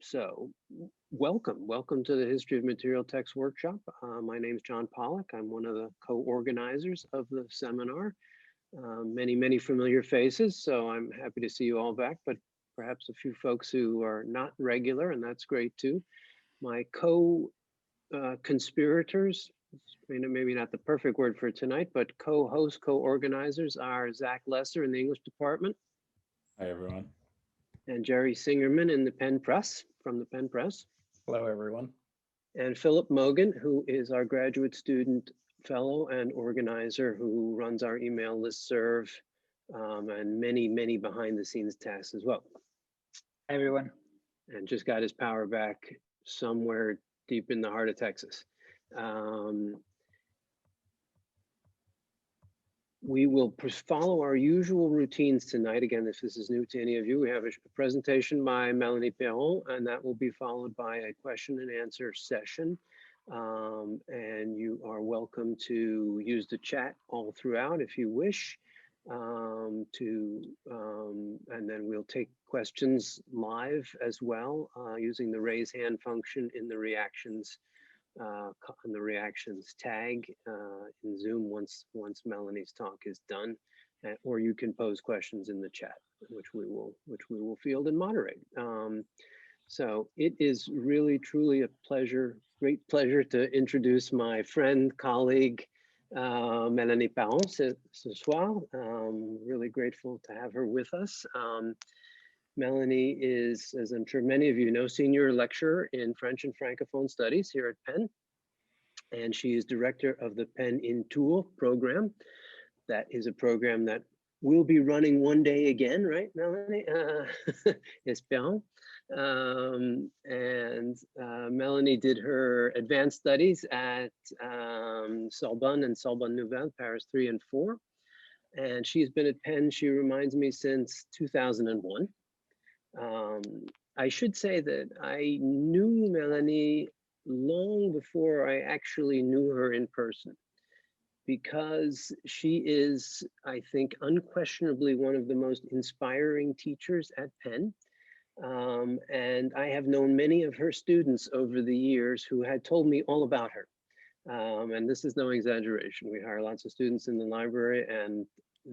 So welcome to the History of Material Text workshop. My name is John Pollack. I'm one of the co-organizers of the seminar. Many familiar faces, so I'm happy to see you all back, but perhaps a few folks who are not regular, and that's great too. My co-conspirators, maybe not the perfect word for tonight, but co-host, co-organizers are Zach Lesser in the English department. Hi, everyone. And Jerry Singerman in the Penn Press, from the Penn Press. Hello, everyone. And Philip Mogan, who is our graduate student fellow and organizer who runs our email listserv and many behind the scenes tasks as well. Hi, everyone. And just got his power back somewhere deep in the heart of Texas. We will follow our usual routines tonight. Again, if this is new to any of you, we have a presentation by Mélanie Péron, and that will be followed by a question and answer session. And you are welcome to use the chat all throughout if you wish. And then we'll take questions live as well using the raise hand function in the reactions on the reactions tag in Zoom once Melanie's talk is done, or you can pose questions in the chat, which we will field and moderate. So it is really truly a pleasure, great pleasure to introduce my friend, colleague, Mélanie Péron ce soir. Really grateful to have her with us. Mélanie is, as I'm sure many of you know, senior lecturer in French and Francophone studies here at Penn. And she is director of the Penn in Toul program. That is a program that will be running one day again, right, Mélanie? Espérons. Mélanie did her advanced studies at Sorbonne and Sorbonne Nouvelle, Paris 3 and 4. And she's been at Penn, she reminds me, since 2001. I should say that I knew Mélanie long before I actually knew her in person, because she is, I think, unquestionably one of the most inspiring teachers at Penn. And I have known many of her students over the years who had told me all about her. And this is no exaggeration. We hire lots of students in the library, and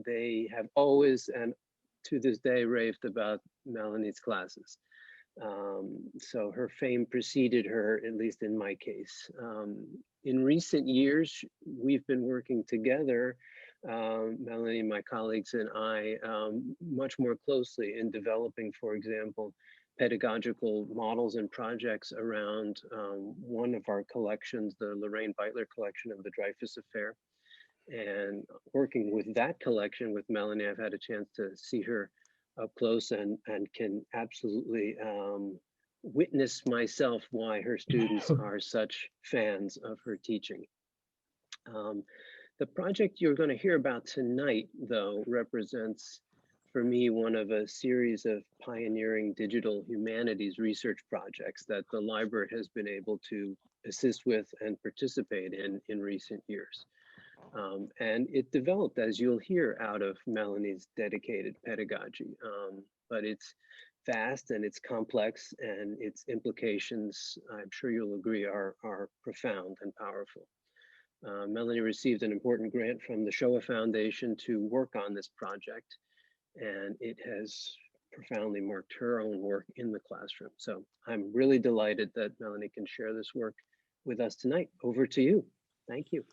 they have always, and to this day, raved about Mélanie's classes. So her fame preceded her, at least in my case. In recent years, we've been working together, Mélanie, my colleagues and I, much more closely in developing, for example, pedagogical models and projects around one of our collections, the Lorraine Beitler collection of the Dreyfus Affair. And working with that collection with Mélanie, I've had a chance to see her up close and can absolutely witness myself why her students are such fans of her teaching. The project you're going to hear about tonight, though, represents for me one of a series of pioneering digital humanities research projects that the library has been able to assist with and participate in recent years. And it developed, as you'll hear, out of Mélanie's dedicated pedagogy. But it's vast and it's complex, and its implications, I'm sure you'll agree, are profound and powerful. Mélanie received an important grant from the Shoah Foundation to work on this project, and it has profoundly marked her own work in the classroom. So I'm really delighted that Mélanie can share this work with us tonight. Over to you. Thank you.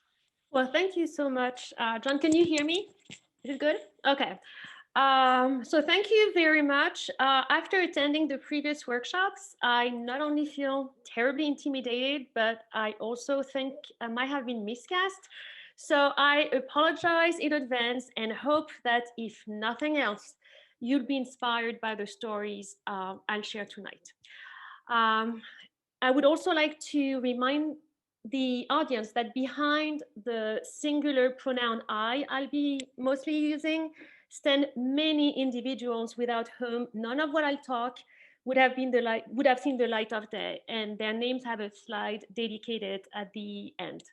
Well, thank you so much. John, can you hear me? Is it good? Okay. So thank you very much. After attending the previous workshops, I not only feel terribly intimidated, but I also think I might have been miscast. So I apologize in advance and hope that if nothing else, you'll be inspired by the stories I'll share tonight. I would also like to remind the audience that behind the singular pronoun I'll be mostly using stand many individuals without whom none of what I'll talk would have seen the light of day, and their names have a slide dedicated at the end.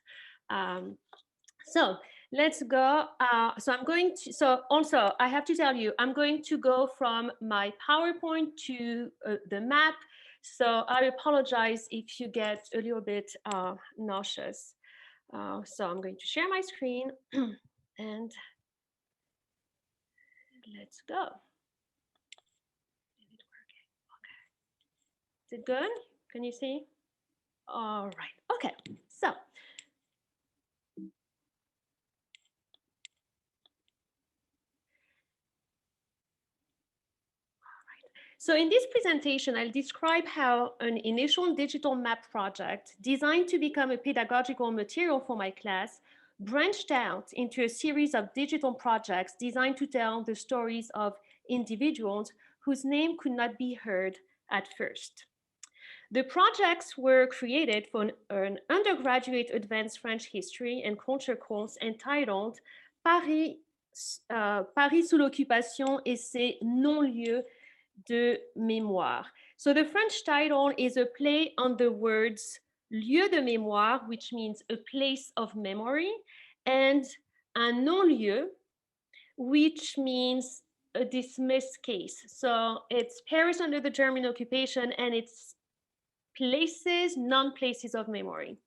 So let's go. So also I have to tell you, I'm going to go from my PowerPoint to the map. So I apologize if you get a little bit nauseous. So I'm going to share my screen and let's go. Is it working? Okay. Is it good? Can you see? All right. Okay. So So in this presentation, I'll describe how an initial digital map project designed to become a pedagogical material for my class branched out into a series of digital projects designed to tell the stories of individuals whose name could not be heard at first. The projects were created for an undergraduate advanced French history and culture course entitled Paris, Paris sous l'occupation et ses non-lieux de mémoire. So the French title is a play on the words lieu de mémoire, which means a place of memory, and un non-lieu, which means a dismissed case. So it's Paris under the German occupation and it's places, non-places of memory.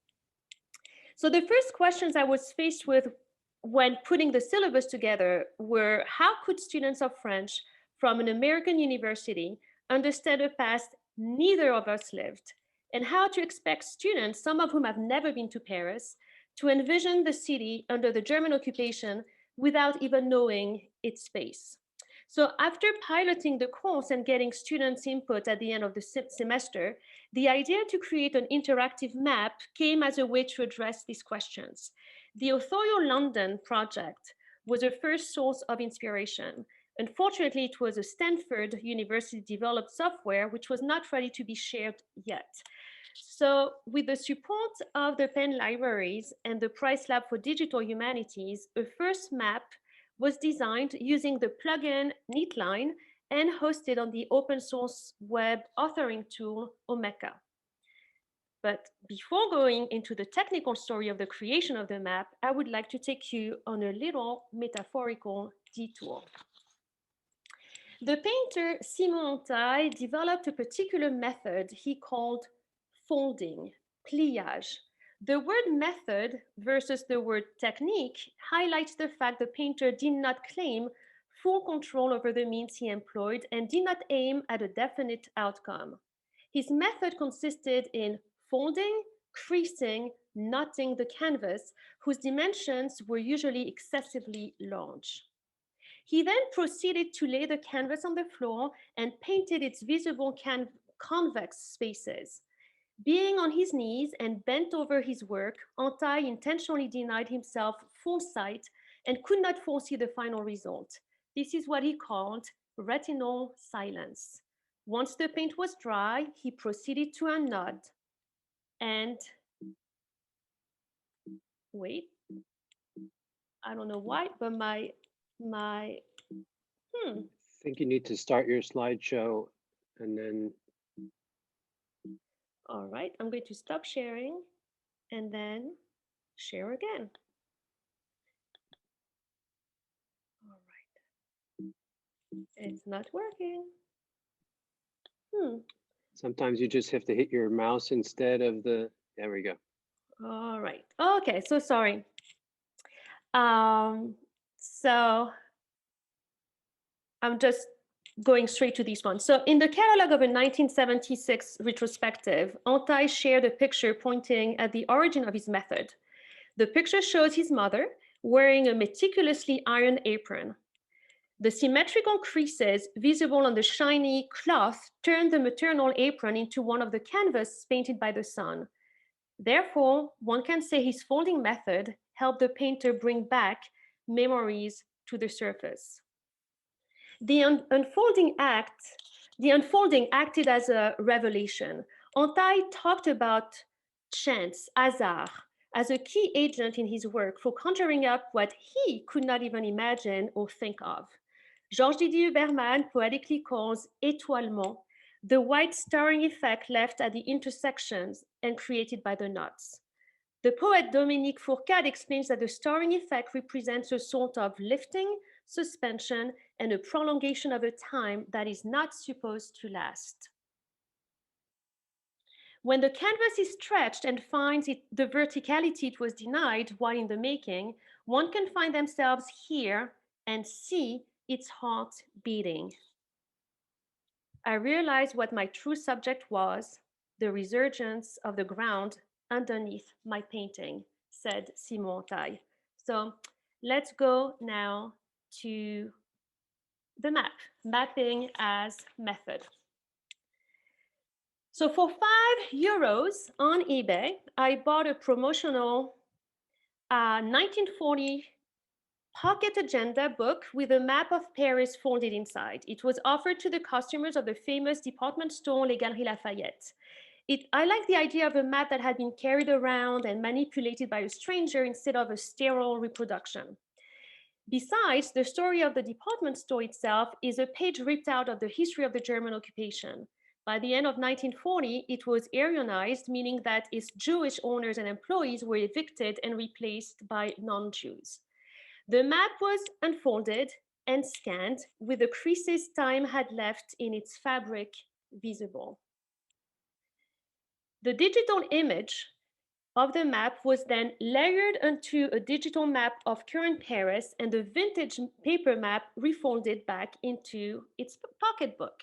So the first questions I was faced with when putting the syllabus together were how could students of French from an American university understand a past neither of us lived, and how to expect students, some of whom have never been to Paris, to envision the city under the German occupation without even knowing its space. So after piloting the course and getting students' input at the end of the semester, the idea to create an interactive map came as a way to address these questions. The Othoyo London project was a first source of inspiration. Unfortunately, it was a Stanford University developed software which was not ready to be shared yet. So with the support of the Penn libraries and the Price Lab for Digital Humanities, a first map was designed using the plugin Neatline and hosted on the open source web authoring tool Omeka. But before going into the technical story of the creation of the map, I would like to take you on a little metaphorical detour. The painter Simon Antaille developed a particular method he called folding, pliage. The word method versus the word technique highlights the fact the painter did not claim full control over the means he employed and did not aim at a definite outcome. His method consisted in folding, creasing, knotting the canvas, whose dimensions were usually excessively large. He then proceeded to lay the canvas on the floor and painted its visible convex spaces. Being on his knees and bent over his work, Antaille intentionally denied himself full sight and could not foresee the final result. This is what he called retinal silence. Once the paint was dry, he proceeded to unknot and wait, I don't know why, but I think you need to start your slideshow and then. All right, I'm going to stop sharing and then share again. All right, it's not working. Sometimes you just have to hit your mouse instead of the, there we go. All right, okay, so sorry. So I'm just going straight to this one. So in the catalog of a 1976 retrospective, Antaille shared a picture pointing at the origin of his method. The picture shows his mother wearing a meticulously ironed apron. The symmetrical creases visible on the shiny cloth turned the maternal apron into one of the canvas painted by the son. Therefore, one can say his folding method helped the painter bring back memories to the surface. The unfolding acted as a revelation. Antaille talked about chance, hasard, as a key agent in his work for conjuring up what he could not even imagine or think of. Georges Didier Berman poetically calls étoilement the white starring effect left at the intersections and created by the knots. The poet Dominique Fourcade explains that the starring effect represents a sort of lifting, suspension, and a prolongation of a time that is not supposed to last. When the canvas is stretched and finds the verticality it was denied while in the making, one can find themselves here and see its heart beating. I realized what my true subject was, the resurgence of the ground underneath my painting, said Simon Tai. So let's go now to the map, mapping as method. So for €5 on eBay, I bought a promotional 1940 pocket agenda book with a map of Paris folded inside. It was offered to the customers of the famous department store Les Galeries Lafayette. I like the idea of a map that had been carried around and manipulated by a stranger instead of a sterile reproduction. Besides, the story of the department store itself is a page ripped out of the history of the German occupation. By the end of 1940, it was Aryanized, meaning that its Jewish owners and employees were evicted and replaced by non-Jews. The map was unfolded and scanned with the creases time had left in its fabric visible. The digital image of the map was then layered onto a digital map of current Paris and the vintage paper map refolded back into its pocketbook.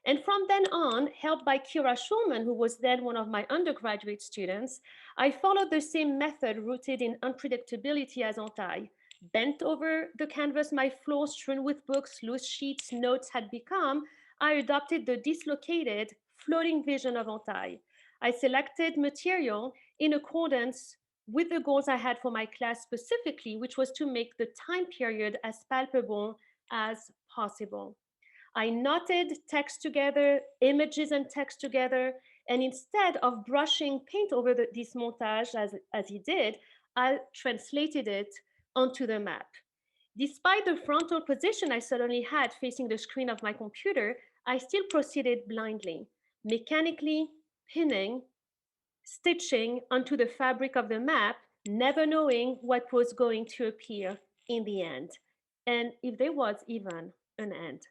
And from then on, helped by Kira Schulman, who was then one of my undergraduate students, I followed the same method rooted in unpredictability as Antai. Bent over the canvas my floor strewn with books, loose sheets, notes had become, I adopted the dislocated, floating vision of Antai. I selected material in accordance with the goals I had for my class specifically, which was to make the time period as palpable as possible. I knotted text together, images and text together, and instead of brushing paint over this montage as he did, I translated it onto the map. Despite the frontal position I suddenly had facing the screen of my computer, I still proceeded blindly, mechanically pinning, stitching onto the fabric of the map, never knowing what was going to appear in the end, and if there was even an end.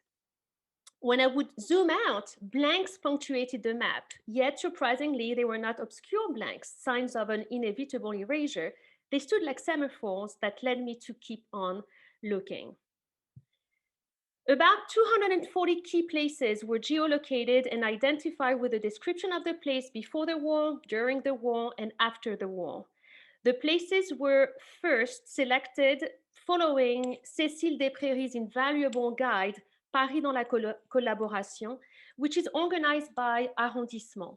When I would zoom out, blanks punctuated the map, yet surprisingly, they were not obscure blanks, signs of an inevitable erasure. They stood like semaphores that led me to keep on looking. About 240 key places were geolocated and identified with a description of the place before the war, during the war, and after the war. The places were first selected following Cécile Desprairies' invaluable guide, Paris dans la collaboration, which is organized by arrondissement.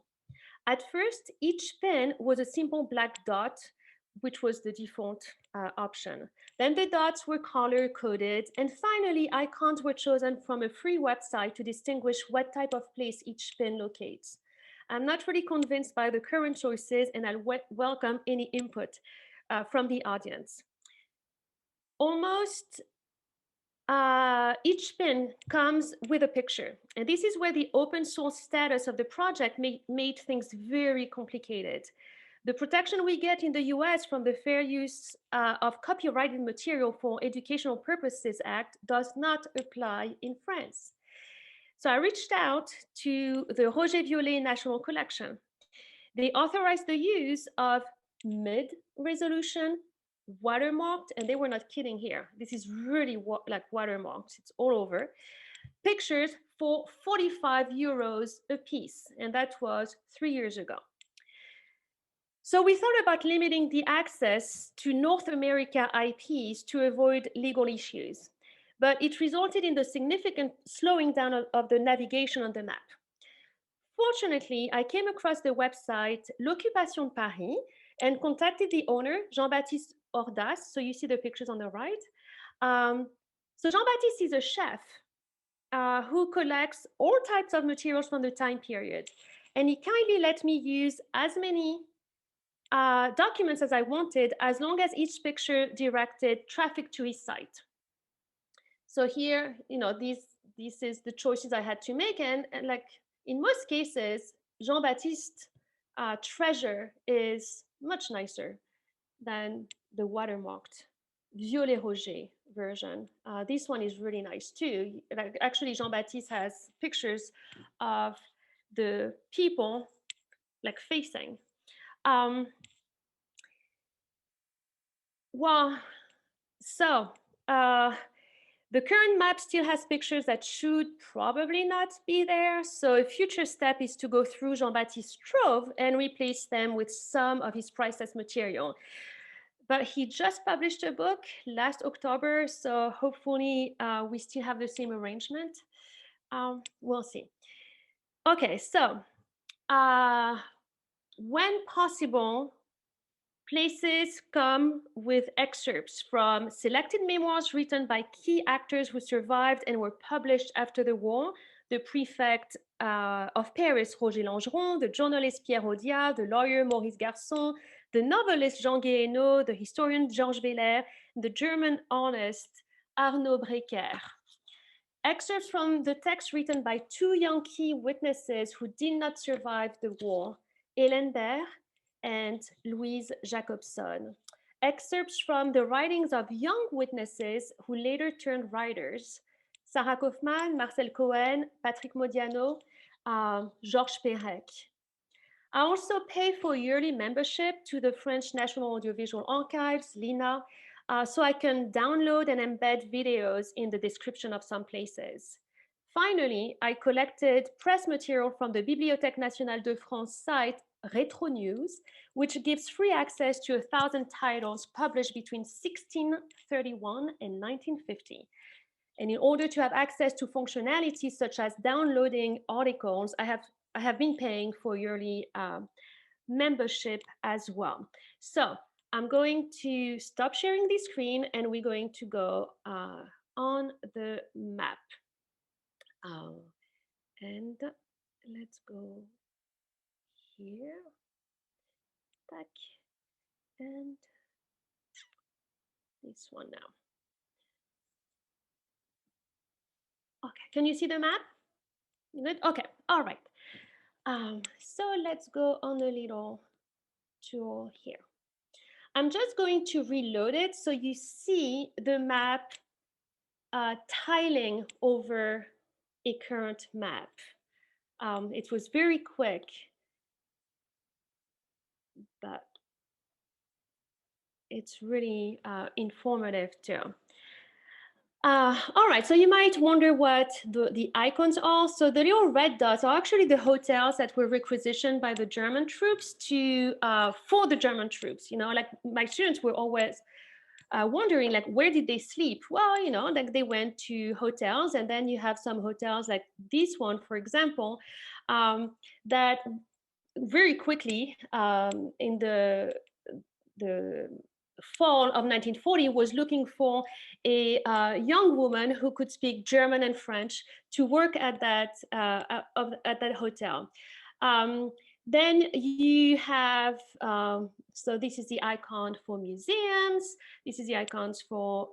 At first, each pin was a simple black dot, which was the default option. Then the dots were color-coded, and finally, icons were chosen from a free website to distinguish what type of place each pin locates. I'm not really convinced by the current choices, and I'll welcome any input from the audience. Almost each pin comes with a picture, and this is where the open source status of the project made things very complicated. The protection we get in the US from the Fair Use of Copyrighted Material for Educational Purposes Act does not apply in France. So I reached out to the Roger Violet National Collection. They authorized the use of mid-resolution, watermarked, and they were not kidding here. This is really like watermarked, it's all over. Pictures for €45 a piece, and that was 3 years ago. So we thought about limiting the access to North America IPs to avoid legal issues, but it resulted in the significant slowing down of the navigation on the map. Fortunately, I came across the website L'Occupation Paris and contacted the owner, Jean-Baptiste Ordas. So you see the pictures on the right. So Jean-Baptiste is a chef who collects all types of materials from the time period. And he kindly let me use as many documents as I wanted, as long as each picture directed traffic to his site. So here, this is the choices I had to make. And like in most cases, Jean-Baptiste treasure is much nicer than the watermarked Violet Roger version. This one is really nice too. Actually, Jean-Baptiste has pictures of the people like facing. Well, so the current map still has pictures that should probably not be there. So a future step is to go through Jean-Baptiste's trove and replace them with some of his priceless material. But he just published a book last October, so hopefully we still have the same arrangement. We'll see. Okay, so when possible, places come with excerpts from selected memoirs written by key actors who survived and were published after the war. The prefect of Paris, Roger Langeron, the journalist Pierre Audiat, the lawyer Maurice Garçon, the novelist Jean Guéhenno, the historian Georges Belair, the German artist Arnaud Breker. Excerpts from the text written by two young key witnesses who did not survive the war, Hélène Baird and Louise Jacobson. Excerpts from the writings of young witnesses who later turned writers, Sarah Kaufmann, Marcel Cohen, Patrick Modiano, Georges Perec. I also pay for yearly membership to the French National Audiovisual Archives, LINA, so I can download and embed videos in the description of some places. Finally, I collected press material from the Bibliothèque Nationale de France site Retro News, which gives free access to 1,000 titles published between 1631 and 1950. And in order to have access to functionalities such as downloading articles, I have been paying for yearly membership as well. So I'm going to stop sharing this screen and we're going to go on the map. And let's go here. Back and this one now. Okay, can you see the map? Good. Okay, all right. So let's go on a little tour here. I'm just going to reload it so you see the map tiling over a current map. It was very quick, but it's really informative too. All right, so you might wonder what the icons are. So the little red dots are actually the hotels that were requisitioned by the German troops to for the German troops. You know, like my students were always wondering, like, where did they sleep? Well, you know, like they went to hotels, and then you have some hotels like this one, for example, that very quickly in the fall of 1940 was looking for a young woman who could speak German and French to work at that hotel. Then you have, so this is the icon for museums. This is the icons for,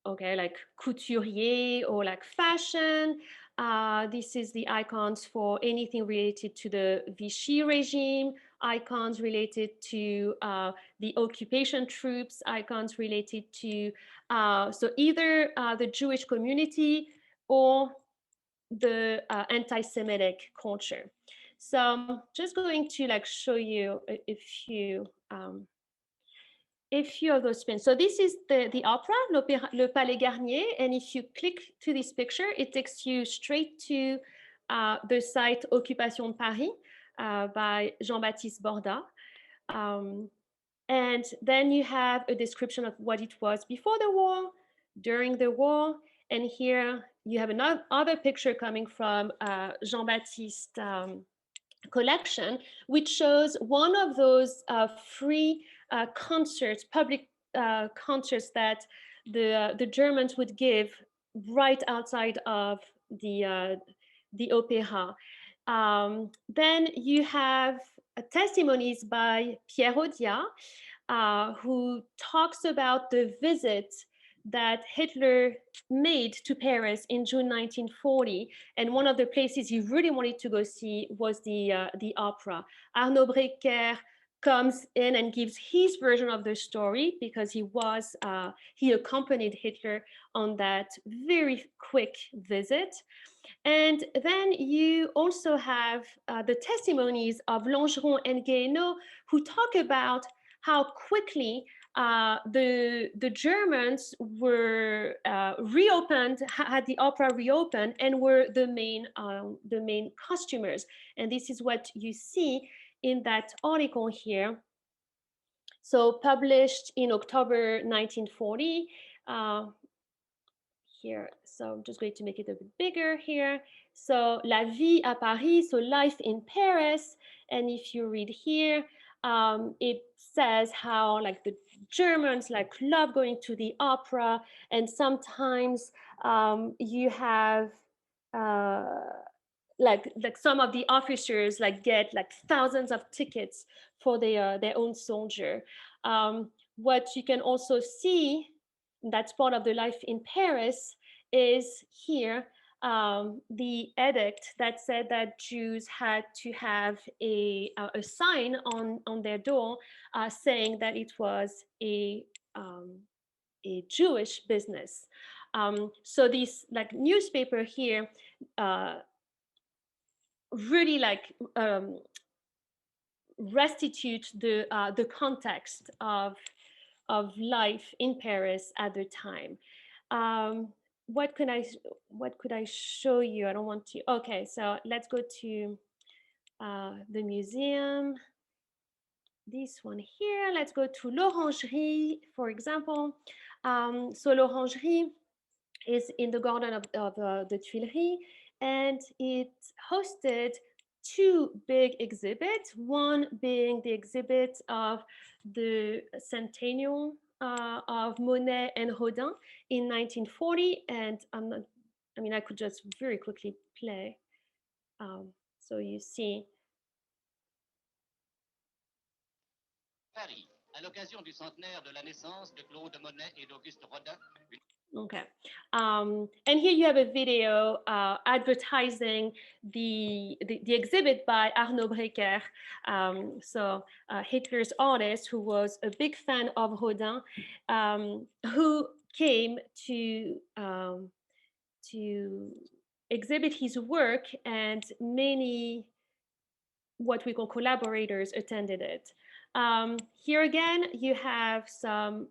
okay, like couturier or like fashion. This is the icons for anything related to the Vichy regime, icons related to the occupation troops, icons related to, so either the Jewish community or the anti-Semitic culture. So I'm just going to like show you a few of those pins. So this is the opera, Le Palais Garnier. And if you click to this picture, it takes you straight to the site Occupation Paris by Jean-Baptiste Borda. And then you have a description of what it was before the war, during the war. And here you have another picture coming from Jean-Baptiste collection, which shows one of those free concerts, public concerts that the Germans would give right outside of the opera. Then you have testimonies by Pierre Audiat, who talks about the visit that Hitler made to Paris in June 1940, and one of the places he really wanted to go see was the opera. Arnaud Breker comes in and gives his version of the story because he accompanied Hitler on that very quick visit. And then you also have the testimonies of Langeron and Guéhenno, who talk about how quickly the Germans were reopened, had the opera reopened, and were the main costumers. And this is what you see in that article here. So published in October 1940. Here, so I'm just going to make it a bit bigger here. So La Vie à Paris, so life in Paris. And if you read here, it says how like the Germans like love going to the opera, and sometimes you have like some of the officers like get like thousands of tickets for their own soldier. What you can also see, that's part of the life in Paris, is here the edict that said that Jews had to have a sign on their door saying that it was a Jewish business. So this like newspaper here really like restitute the context of life in Paris at the time. What could I show you? I don't want to. Okay, so let's go to the museum. This one here. Let's go to l'Orangerie, for example. So l'Orangerie is in the garden of the Tuileries, and it hosted two big exhibits, one being the exhibit of the centennial of Monet and Rodin in 1940. And I could just very quickly play. So you see. Paris, à l'occasion du centenaire de la naissance de Claude Monet et d'Auguste Rodin. Okay, and here you have a video advertising the exhibit by Arnaud Breker, Hitler's artist, who was a big fan of Rodin, who came to exhibit his work, and many what we call collaborators attended it. Here again, you have some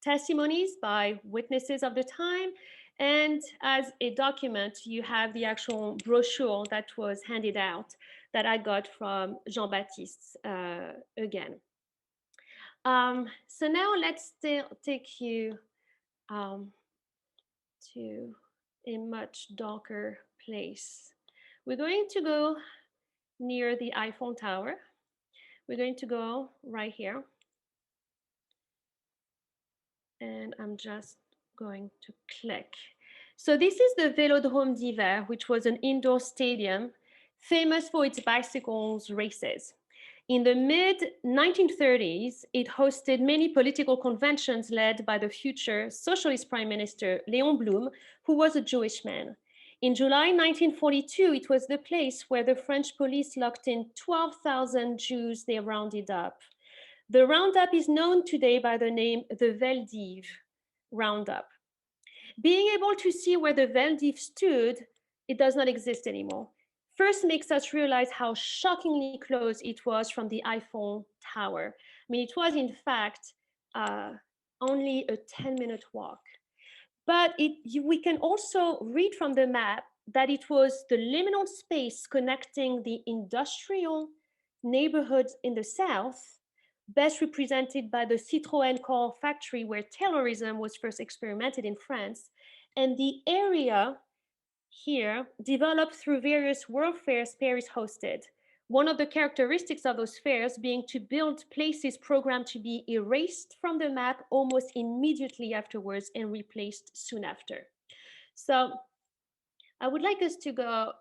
testimonies by witnesses of the time, and as a document you have the actual brochure that was handed out that I got from Jean-Baptiste again. So now let's take you to a much darker place. We're going to go near the Eiffel Tower. We're going to go right here. And I'm just going to click. So this is the Vélodrome d'Hiver, which was an indoor stadium famous for its bicycles races. In the mid-1930s, it hosted many political conventions led by the future socialist prime minister, Léon Blum, who was a Jewish man. In July 1942, it was the place where the French police locked in 12,000 Jews they rounded up. The roundup is known today by the name the Veldiv roundup. Being able to see where the Veldiv stood, it does not exist anymore. First makes us realize how shockingly close it was from the Eiffel Tower. I mean, it was in fact only a 10-minute walk. But we can also read from the map that it was the liminal space connecting the industrial neighborhoods in the south, best represented by the Citroën car factory where Taylorism was first experimented in France, and the area here developed through various world fairs Paris hosted. One of the characteristics of those fairs being to build places programmed to be erased from the map almost immediately afterwards and replaced soon after. So I would like us to go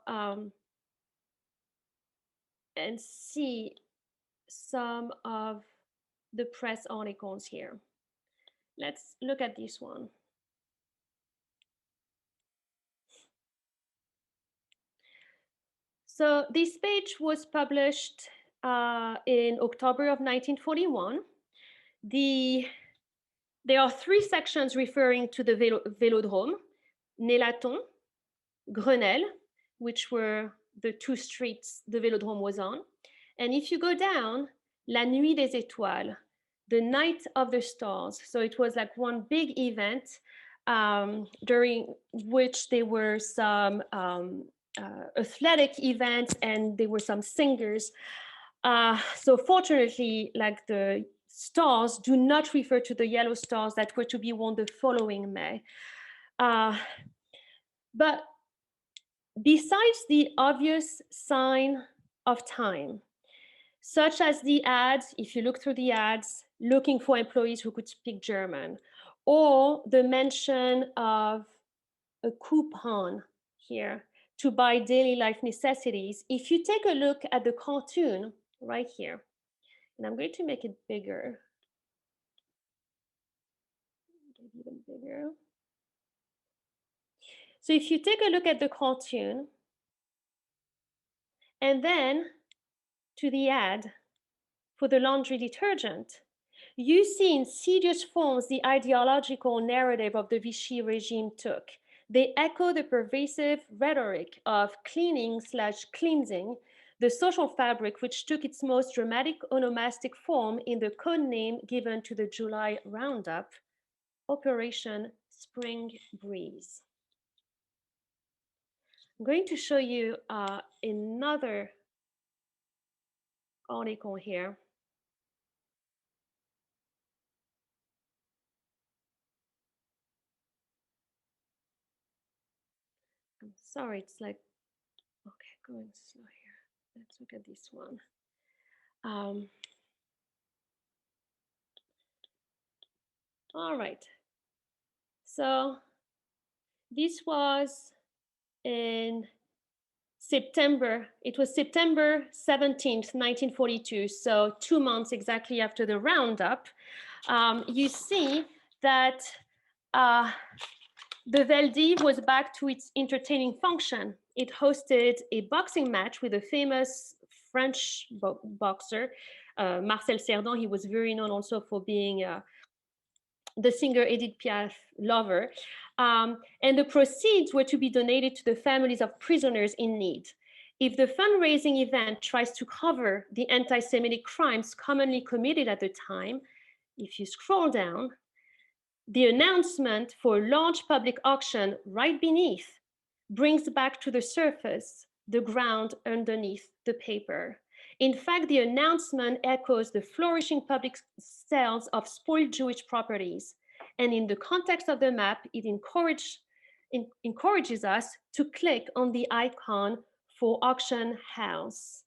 and see some of the press articles here. Let's look at this one. So this page was published in October of 1941. There are three sections referring to the Vélodrome: Nélaton, Grenelle, which were the two streets the Vélodrome was on. And if you go down, La Nuit des Étoiles, the Night of the Stars. So it was like one big event during which there were some athletic events and there were some singers. So fortunately, like the stars do not refer to the yellow stars that were to be worn the following May. But besides the obvious sign of time, such as the ads, if you look through the ads, looking for employees who could speak German, or the mention of a coupon here to buy daily life necessities, if you take a look at the cartoon right here, and I'm going to make it bigger, even bigger. So if you take a look at the cartoon, and then to the ad for the laundry detergent, you see in insidious forms the ideological narrative of the Vichy regime took. They echo the pervasive rhetoric of cleaning/cleansing, the social fabric which took its most dramatic onomastic form in the code name given to the July roundup, Operation Spring Breeze. I'm going to show you another article here. I'm sorry, it's like, okay, going slow here. Let's look at this one. All right. So this was in September. It was September 17th, 1942. So 2 months exactly after the roundup. You see that the Veldiv was back to its entertaining function. It hosted a boxing match with a famous French boxer, Marcel Cerdan. He was very known also for being the singer Edith Piaf lover. And the proceeds were to be donated to the families of prisoners in need. If the fundraising event tries to cover the anti-Semitic crimes commonly committed at the time, if you scroll down, the announcement for a large public auction right beneath brings back to the surface the ground underneath the paper. In fact, the announcement echoes the flourishing public sales of spoiled Jewish properties. And in the context of the map, it encourages us to click on the icon for auction house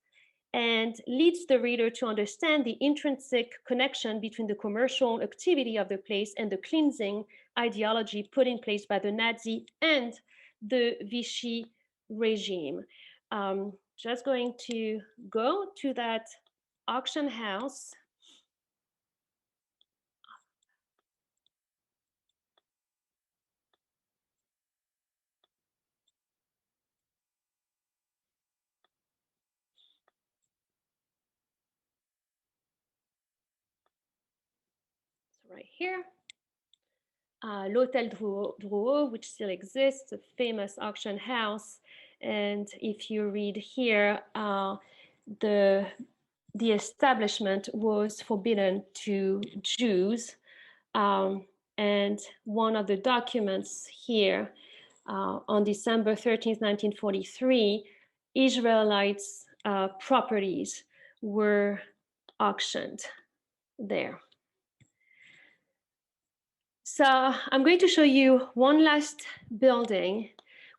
and leads the reader to understand the intrinsic connection between the commercial activity of the place and the cleansing ideology put in place by the Nazi and the Vichy regime. Just going to go to that auction house. Right here, l'Hôtel Drouot, which still exists, a famous auction house. And if you read here, the establishment was forbidden to Jews. And one of the documents here, on December 13th, 1943, Israelites' properties were auctioned there. So I'm going to show you one last building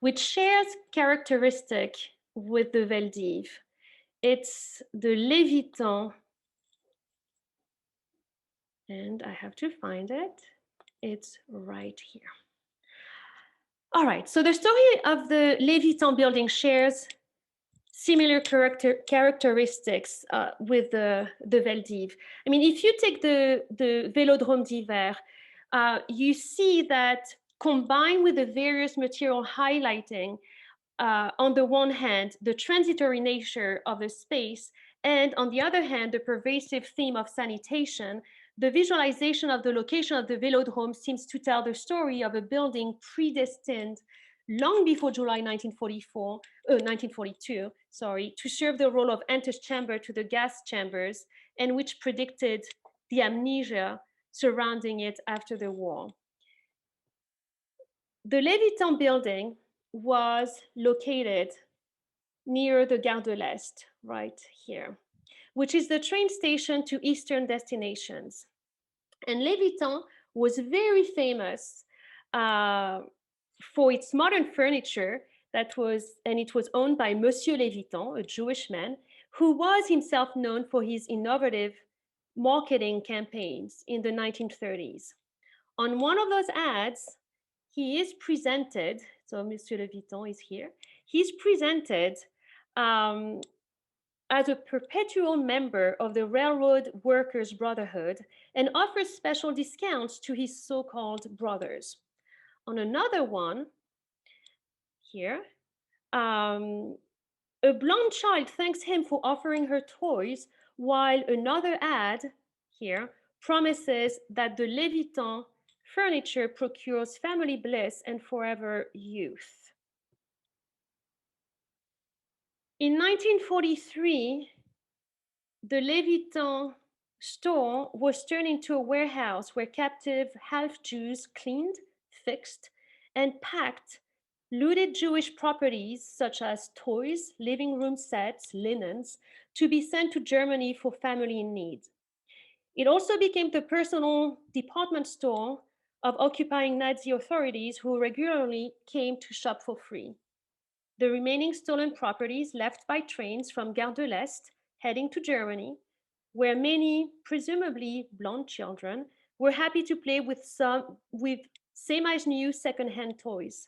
which shares characteristic with the Veldiv. It's the Lévitan, and I have to find it. It's right here. All right, so the story of the Lévitan building shares similar characteristics with the Veldiv. I mean, if you take the Vélodrome d'hiver, you see that combined with the various material highlighting, on the one hand, the transitory nature of the space And on the other hand, the pervasive theme of sanitation, the visualization of the location of the Vélodrome seems to tell the story of a building predestined long before July 1942, to serve the role of antechamber to the gas chambers, and which predicted the amnesia surrounding it after the war. The Lévitan building was located near the Gare de l'Est, right here, which is the train station to Eastern destinations. And Lévitan was very famous for its modern furniture it was owned by Monsieur Lévitan, a Jewish man, who was himself known for his innovative marketing campaigns in the 1930s. On one of those ads, he is presented, so Monsieur Lévitan is here, he's presented as a perpetual member of the Railroad Workers Brotherhood and offers special discounts to his so-called brothers. On another one, here, a blonde child thanks him for offering her toys, while another ad, here, promises that the Lévitan furniture procures family bliss and forever youth. In 1943, the Lévitan store was turned into a warehouse where captive half-Jews cleaned, fixed, and packed looted Jewish properties such as toys, living room sets, linens, to be sent to Germany for family in need. It also became the personal department store of occupying Nazi authorities who regularly came to shop for free. The remaining stolen properties left by trains from Gare de l'Est heading to Germany, where many, presumably blonde children, were happy to play with semi-new second-hand toys.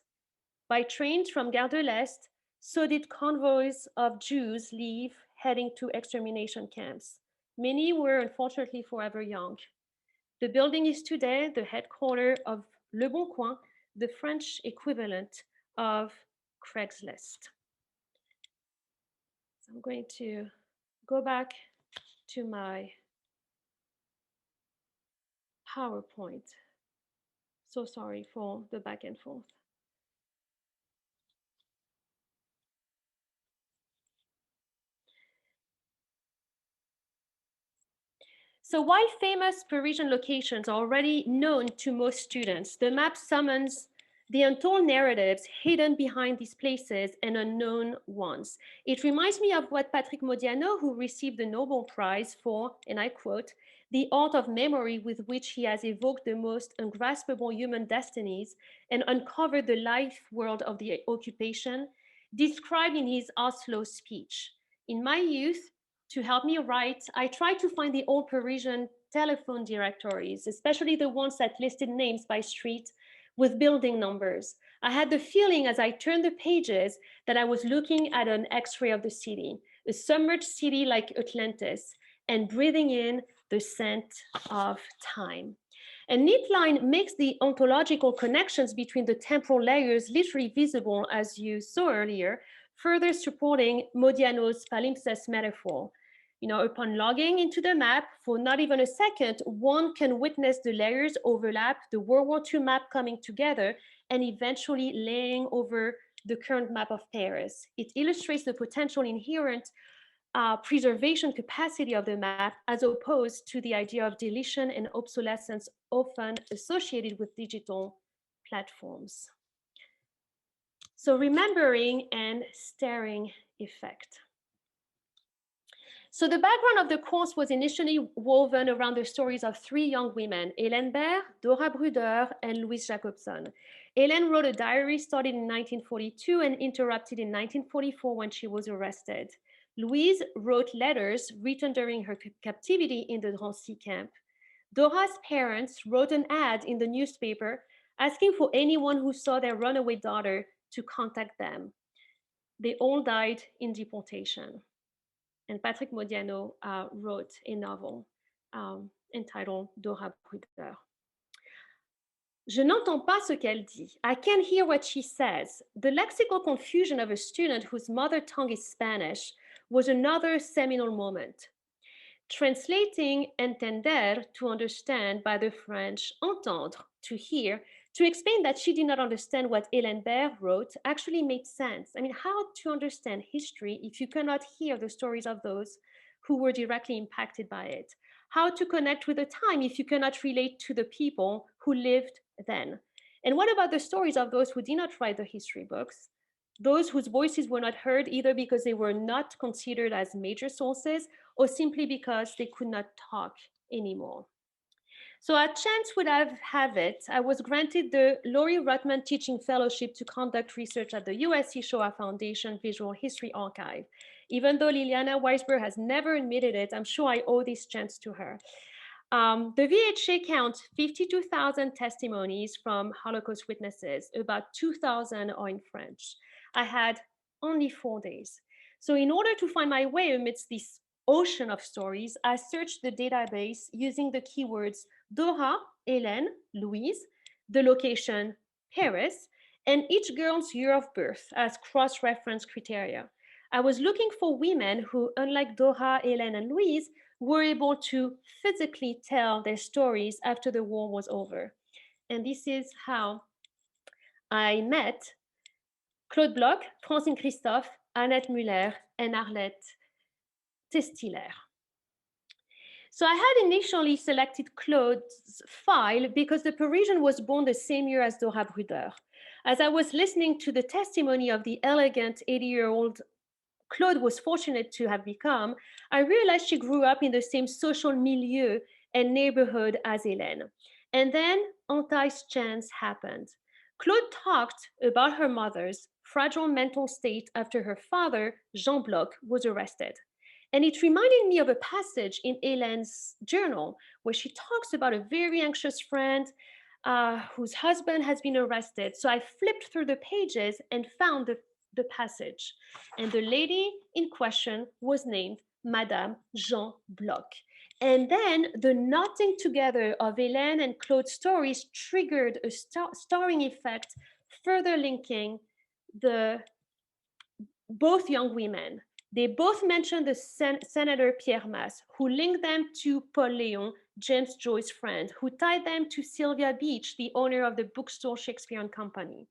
By trains from Gare de l'Est, so did convoys of Jews leave, heading to extermination camps. Many were unfortunately forever young. The building is today the headquarters of Le Bon Coin, the French equivalent of Craigslist. So I'm going to go back to my PowerPoint. So sorry for the back and forth. So while famous Parisian locations are already known to most students, the map summons the untold narratives hidden behind these places and unknown ones. It reminds me of what Patrick Modiano, who received the Nobel Prize for, and I quote, the art of memory with which he has evoked the most ungraspable human destinies and uncovered the life world of the occupation, described in his Oslo speech. In my youth, to help me write, I tried to find the old Parisian telephone directories, especially the ones that listed names by street with building numbers. I had the feeling as I turned the pages that I was looking at an X-ray of the city, a submerged city like Atlantis, and breathing in the scent of time. A neat line makes the ontological connections between the temporal layers literally visible, as you saw earlier, further supporting Modiano's palimpsest metaphor. You know, upon logging into the map for not even a second, one can witness the layers overlap, the World War II map coming together, and eventually laying over the current map of Paris. It illustrates the potential inherent preservation capacity of the map, as opposed to the idea of deletion and obsolescence often associated with digital platforms. So remembering and staring effect. So the background of the course was initially woven around the stories of three young women, Hélène Baird, Dora Bruder, and Louise Jacobson. Hélène wrote a diary started in 1942 and interrupted in 1944 when she was arrested. Louise wrote letters written during her captivity in the Drancy camp. Dora's parents wrote an ad in the newspaper asking for anyone who saw their runaway daughter to contact them. They all died in deportation. And Patrick Modiano wrote a novel entitled Dora Bruder. Je n'entends pas ce qu'elle dit. I can't hear what she says. The lexical confusion of a student whose mother tongue is Spanish was another seminal moment. Translating entender, to understand, by the French entendre, to hear, to explain that she did not understand what Hélène Baird wrote actually made sense. I mean, how to understand history if you cannot hear the stories of those who were directly impacted by it? How to connect with the time if you cannot relate to the people who lived then? And what about the stories of those who did not write the history books? Those whose voices were not heard either because they were not considered as major sources or simply because they could not talk anymore. So as chance would have it, I was granted the Laurie Ruttman Teaching Fellowship to conduct research at the USC Shoah Foundation Visual History Archive. Even though Liliana Weisberg has never admitted it, I'm sure I owe this chance to her. The VHA counts 52,000 testimonies from Holocaust witnesses. About 2,000 are in French. I had only 4 days. So in order to find my way amidst this ocean of stories, I searched the database using the keywords Dora, Hélène, Louise, the location, Paris, and each girl's year of birth as cross-reference criteria. I was looking for women who, unlike Dora, Hélène, and Louise, were able to physically tell their stories after the war was over. And this is how I met Claude Bloch, Francine Christophe, Annette Muller, and Arlette Testiller. So I had initially selected Claude's file because the Parisian was born the same year as Dora Bruder. As I was listening to the testimony of the elegant 80-year-old Claude was fortunate to have become, I realized she grew up in the same social milieu and neighborhood as Hélène. And then anti-chance happened. Claude talked about her mother's fragile mental state after her father, Jean Bloch, was arrested. And it reminded me of a passage in Hélène's journal where she talks about a very anxious friend whose husband has been arrested. So I flipped through the pages and found the passage. And the lady in question was named Madame Jean Bloch. And then the knotting together of Hélène and Claude's stories triggered a starring effect, further linking both young women. They both mentioned the Senator Pierre Mas, who linked them to Paul Léon, James Joyce's friend, who tied them to Sylvia Beach, the owner of the bookstore Shakespeare and Company.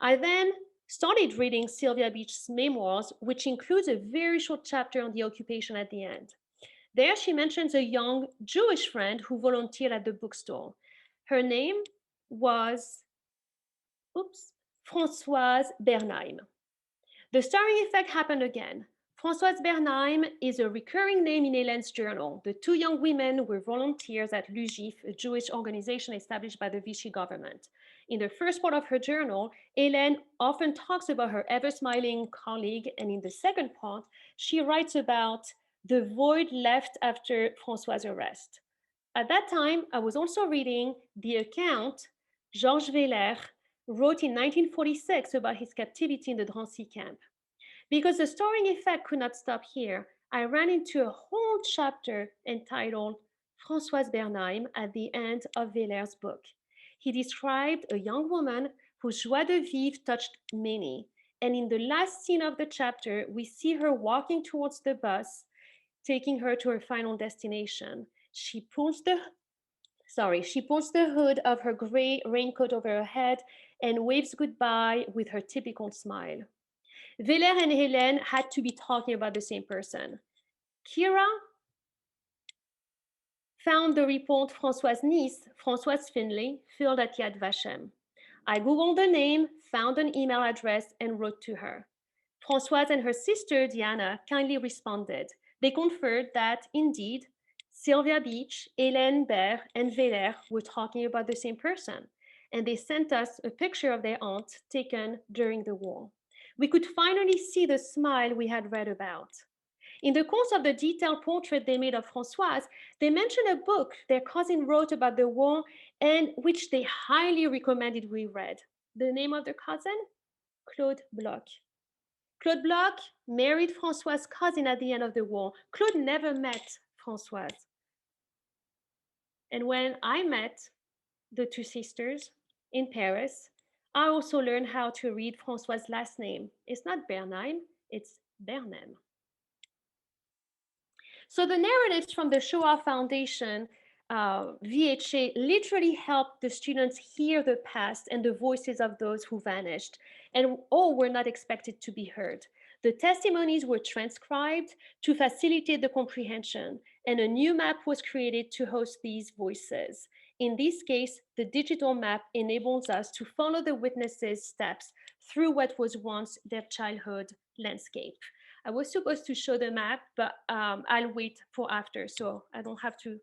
I then started reading Sylvia Beach's memoirs, which includes a very short chapter on the occupation at the end. There she mentions a young Jewish friend who volunteered at the bookstore. Her name was, Françoise Bernheim. The starring effect happened again. Françoise Bernheim is a recurring name in Hélène's journal. The two young women were volunteers at l'UJIF, a Jewish organization established by the Vichy government. In the first part of her journal, Hélène often talks about her ever-smiling colleague, and in the second part, she writes about the void left after François' arrest. At that time, I was also reading the account Georges Veller wrote in 1946 about his captivity in the Drancy camp. Because the starring effect could not stop here, I ran into a whole chapter entitled Françoise Bernheim at the end of Veller's book. He described a young woman whose joie de vivre touched many. And in the last scene of the chapter, we see her walking towards the bus, taking her to her final destination. She pulls the hood of her gray raincoat over her head and waves goodbye with her typical smile. Veller and Hélène had to be talking about the same person. Kira found the report François' niece, Françoise Finlay, filled at Yad Vashem. I Googled the name, found an email address, and wrote to her. Françoise and her sister, Diana, kindly responded. They confirmed that, indeed, Sylvia Beach, Hélène Baird, and Veller were talking about the same person. And they sent us a picture of their aunt taken during the war. We could finally see the smile we had read about. In the course of the detailed portrait they made of Françoise, they mentioned a book their cousin wrote about the war and which they highly recommended we read. The name of the cousin? Claude Bloch. Claude Bloch married Françoise's cousin at the end of the war. Claude never met Françoise. And when I met the two sisters in Paris, I also learned how to read François' last name. It's not Bernheim, it's Bernheim. So the narratives from the Shoah Foundation VHA literally helped the students hear the past and the voices of those who vanished, and all were not expected to be heard. The testimonies were transcribed to facilitate the comprehension, and a new map was created to host these voices. In this case, the digital map enables us to follow the witnesses' steps through what was once their childhood landscape. I was supposed to show the map, but I'll wait for after, so I don't have to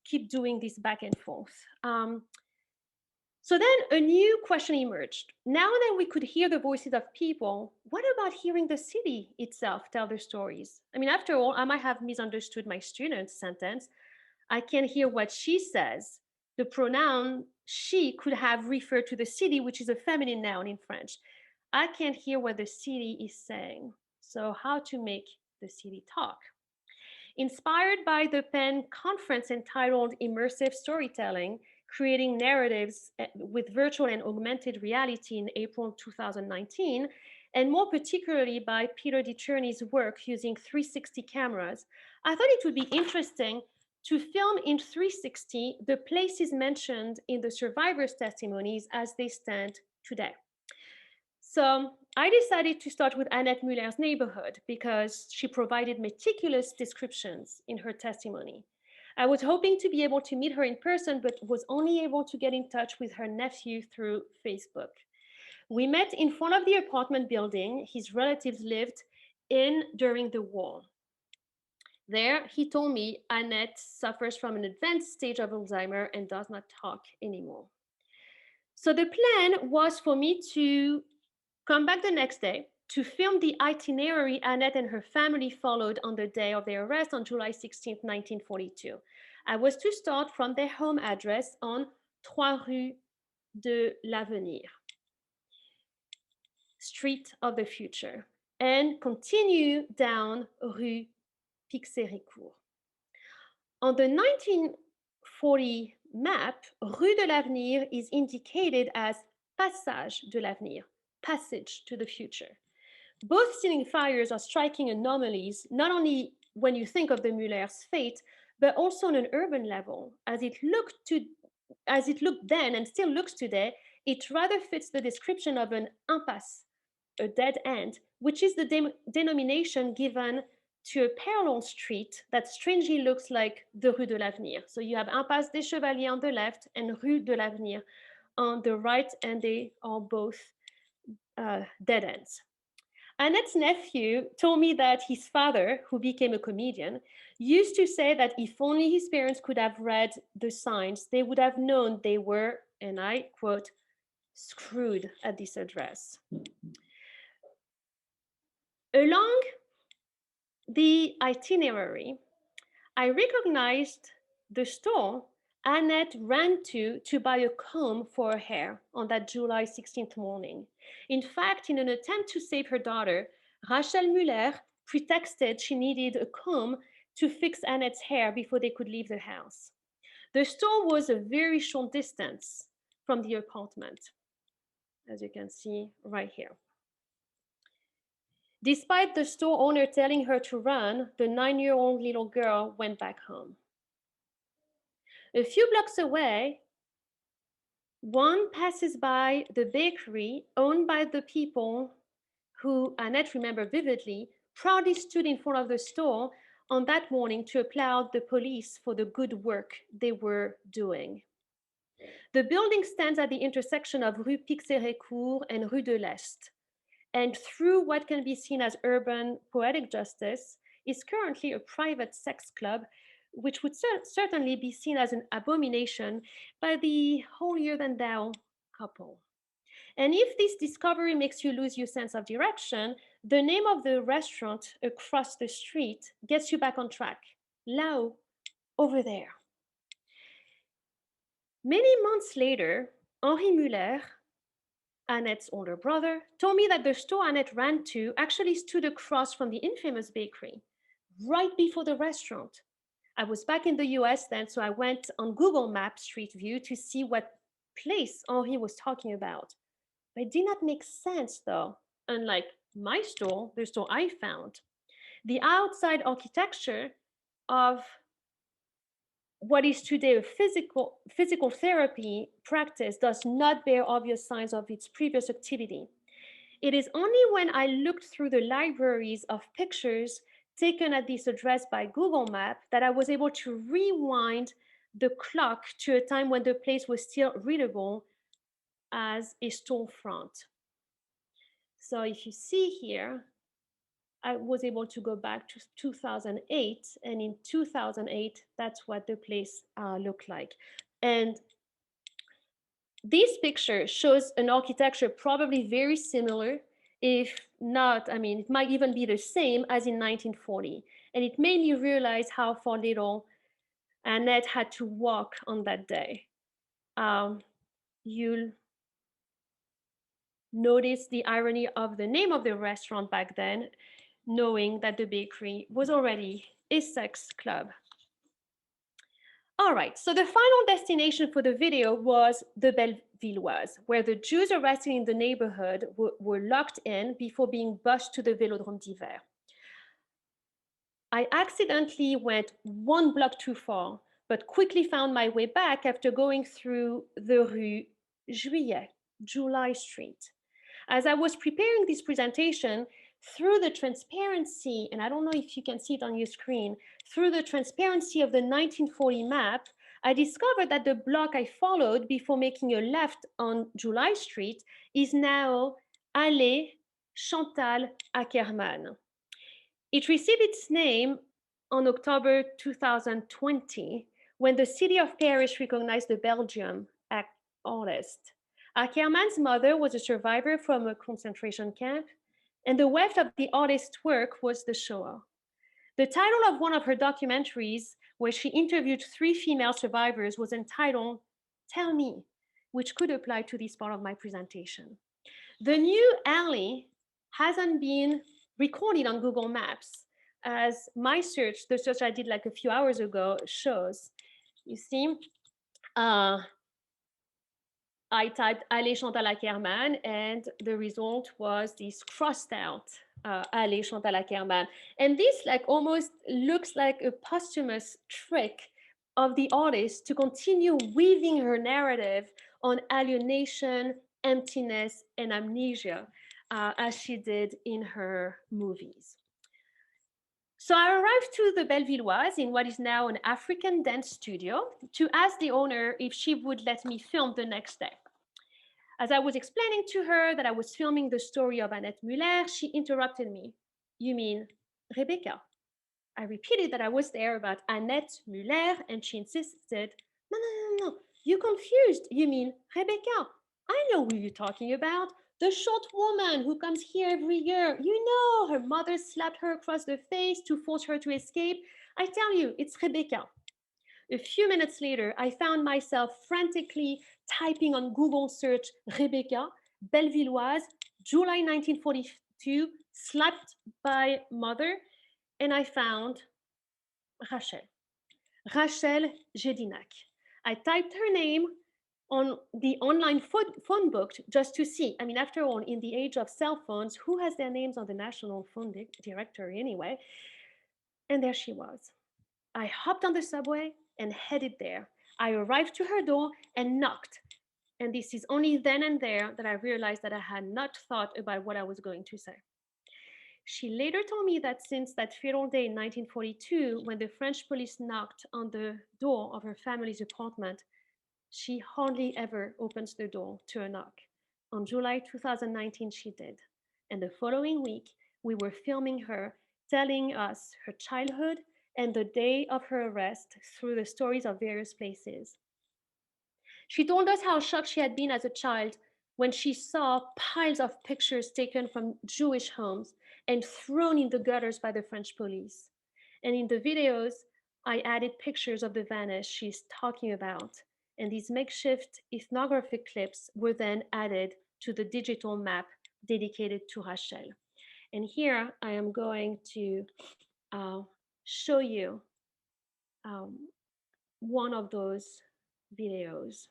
keep doing this back and forth. So then a new question emerged. Now that we could hear the voices of people, what about hearing the city itself tell their stories? I mean, after all, I might have misunderstood my student's sentence. I can hear what she says. The pronoun she could have referred to the city, which is a feminine noun in French. I can't hear what the city is saying. So how to make the city talk? Inspired by the Penn conference entitled Immersive Storytelling, Creating Narratives with Virtual and Augmented Reality in April 2019, and more particularly by Peter DiCerni's work using 360 cameras, I thought it would be interesting to film in 360 the places mentioned in the survivors' testimonies as they stand today. So I decided to start with Annette Muller's neighborhood because she provided meticulous descriptions in her testimony. I was hoping to be able to meet her in person, but was only able to get in touch with her nephew through Facebook. We met in front of the apartment building his relatives lived in during the war. There, he told me Annette suffers from an advanced stage of Alzheimer and does not talk anymore. So the plan was for me to come back the next day to film the itinerary Annette and her family followed on the day of their arrest on July 16, 1942. I was to start from their home address on 3 Rue de l'Avenir, Street of the Future, and continue down Rue Pixéricourt. On the 1940 map, Rue de l'Avenir is indicated as Passage de l'Avenir, passage to the future. Both signifiers are striking anomalies, not only when you think of the Muller's fate, but also on an urban level. As it looked then and still looks today, it rather fits the description of an impasse, a dead end, which is the denomination given to a parallel street that strangely looks like the Rue de l'Avenir. So you have Impasse des Chevaliers on the left and Rue de l'Avenir on the right, and they are both dead ends. Annette's nephew told me that his father, who became a comedian, used to say that if only his parents could have read the signs, they would have known they were, and I quote, screwed at this address. Along the itinerary, I recognized the store Annette ran to buy a comb for her hair on that July 16th morning. In fact, in an attempt to save her daughter, Rachel Muller pretexted she needed a comb to fix Annette's hair before they could leave the house. The store was a very short distance from the apartment, as you can see right here. Despite the store owner telling her to run, the 9-year-old little girl went back home. A few blocks away, one passes by the bakery owned by the people who Annette remembered vividly, proudly stood in front of the store on that morning to applaud the police for the good work they were doing. The building stands at the intersection of Rue Pixéricourt and Rue de l'Est, and through what can be seen as urban poetic justice, is currently a private sex club, which would certainly be seen as an abomination by the holier-than-thou couple. And if this discovery makes you lose your sense of direction, the name of the restaurant across the street gets you back on track. Là-haut, over there. Many months later, Henri Muller, Annette's older brother, told me that the store Annette ran to actually stood across from the infamous bakery, right before the restaurant. I was back in the US then, so I went on Google Maps Street View to see what place Henri was talking about. But it did not make sense though, unlike my store, the store I found. The outside architecture of what is today a physical therapy practice does not bear obvious signs of its previous activity. It is only when I looked through the libraries of pictures taken at this address by Google Map that I was able to rewind the clock to a time when the place was still readable as a storefront. So if you see here, I was able to go back to 2008, and in 2008, that's what the place looked like. And this picture shows an architecture probably very similar, if not, I mean, it might even be the same as in 1940. And it made me realize how far little Annette had to walk on that day. You'll notice the irony of the name of the restaurant back then, knowing that the bakery was already a sex club. All right, so the final destination for the video was the Bellevilloise, where the Jews arrested in the neighborhood were locked in before being bused to the Vélodrome d'Hiver. I accidentally went 1 block too far, but quickly found my way back after going through the Rue Juillet, July Street. As I was preparing this presentation, through the transparency, and I don't know if you can see it on your screen, through the transparency of the 1940 map, I discovered that the block I followed before making a left on July Street is now Allée Chantal Ackermann. It received its name on October 2020, when the city of Paris recognized the Belgium artist. Ackermann's mother was a survivor from a concentration camp, and the wealth of the artist's work was the Shoah. The title of one of her documentaries, where she interviewed 3 female survivors, was entitled Tell Me, which could apply to this part of my presentation. The new alley hasn't been recorded on Google Maps, as my search, the search I did like a few hours ago, shows. You see, I typed Allée Chantal Ackermann, and the result was this crossed out Allée Chantal Ackermann. And this like almost looks like a posthumous trick of the artist to continue weaving her narrative on alienation, emptiness, and amnesia, as she did in her movies. So I arrived to the Bellevilloise in what is now an African dance studio to ask the owner if she would let me film the next day. As I was explaining to her that I was filming the story of Annette Muller, she interrupted me. You mean Rebecca? I repeated that I was there about Annette Muller, and she insisted, no, you're confused. You mean Rebecca? I know who you're talking about. The short woman who comes here every year. You know, her mother slapped her across the face to force her to escape. I tell you, it's Rebecca. A few minutes later, I found myself frantically typing on Google search Rebecca, Bellevilloise, July 1942, slapped by mother, and I found Rachel Jedinac. I typed her name on the online phone book just to see. I mean, after all, in the age of cell phones, who has their names on the national phone directory anyway? And there she was. I hopped on the subway and headed there. I arrived to her door and knocked. And this is only then and there that I realized that I had not thought about what I was going to say. She later told me that since that fatal day in 1942, when the French police knocked on the door of her family's apartment, she hardly ever opens the door to a knock. On July 2019, she did. And the following week, we were filming her, telling us her childhood and the day of her arrest through the stories of various places. She told us how shocked she had been as a child when she saw piles of pictures taken from Jewish homes and thrown in the gutters by the French police. And in the videos, I added pictures of the vanish she's talking about. And these makeshift ethnographic clips were then added to the digital map dedicated to Rachel. And here I am going to show you one of those videos.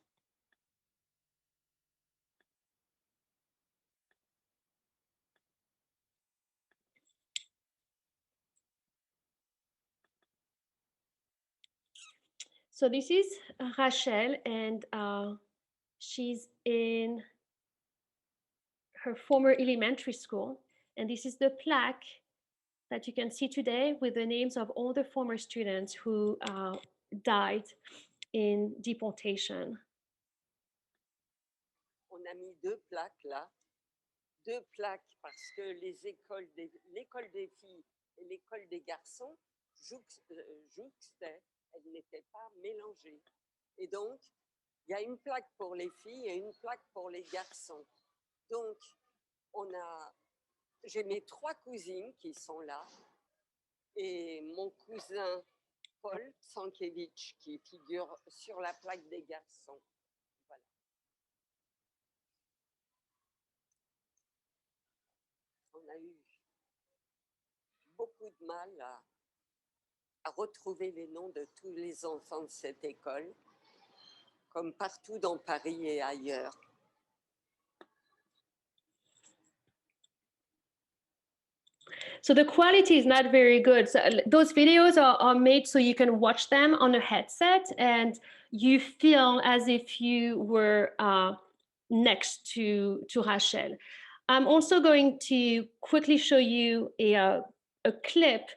So this is Rachel, and she's in her former elementary school. And this is the plaque that you can see today with the names of all the former students who died in deportation. On a mis deux plaques là, deux plaques parce que l'école des filles et l'école des garçons jouxtaient, elles n'étaient pas mélangées. Et donc, il y a une plaque pour les filles et une plaque pour les garçons. Donc, j'ai mes 3 cousines qui sont là et mon cousin Paul Sankiewicz qui figure sur la plaque des garçons. Voilà. On a eu beaucoup de mal à retrouver les noms de tous les enfants de cette école, comme partout dans Paris et ailleurs. So the quality is not very good. So those videos are made so you can watch them on a headset and you feel as if you were next to Rachel. I'm also going to quickly show you a clip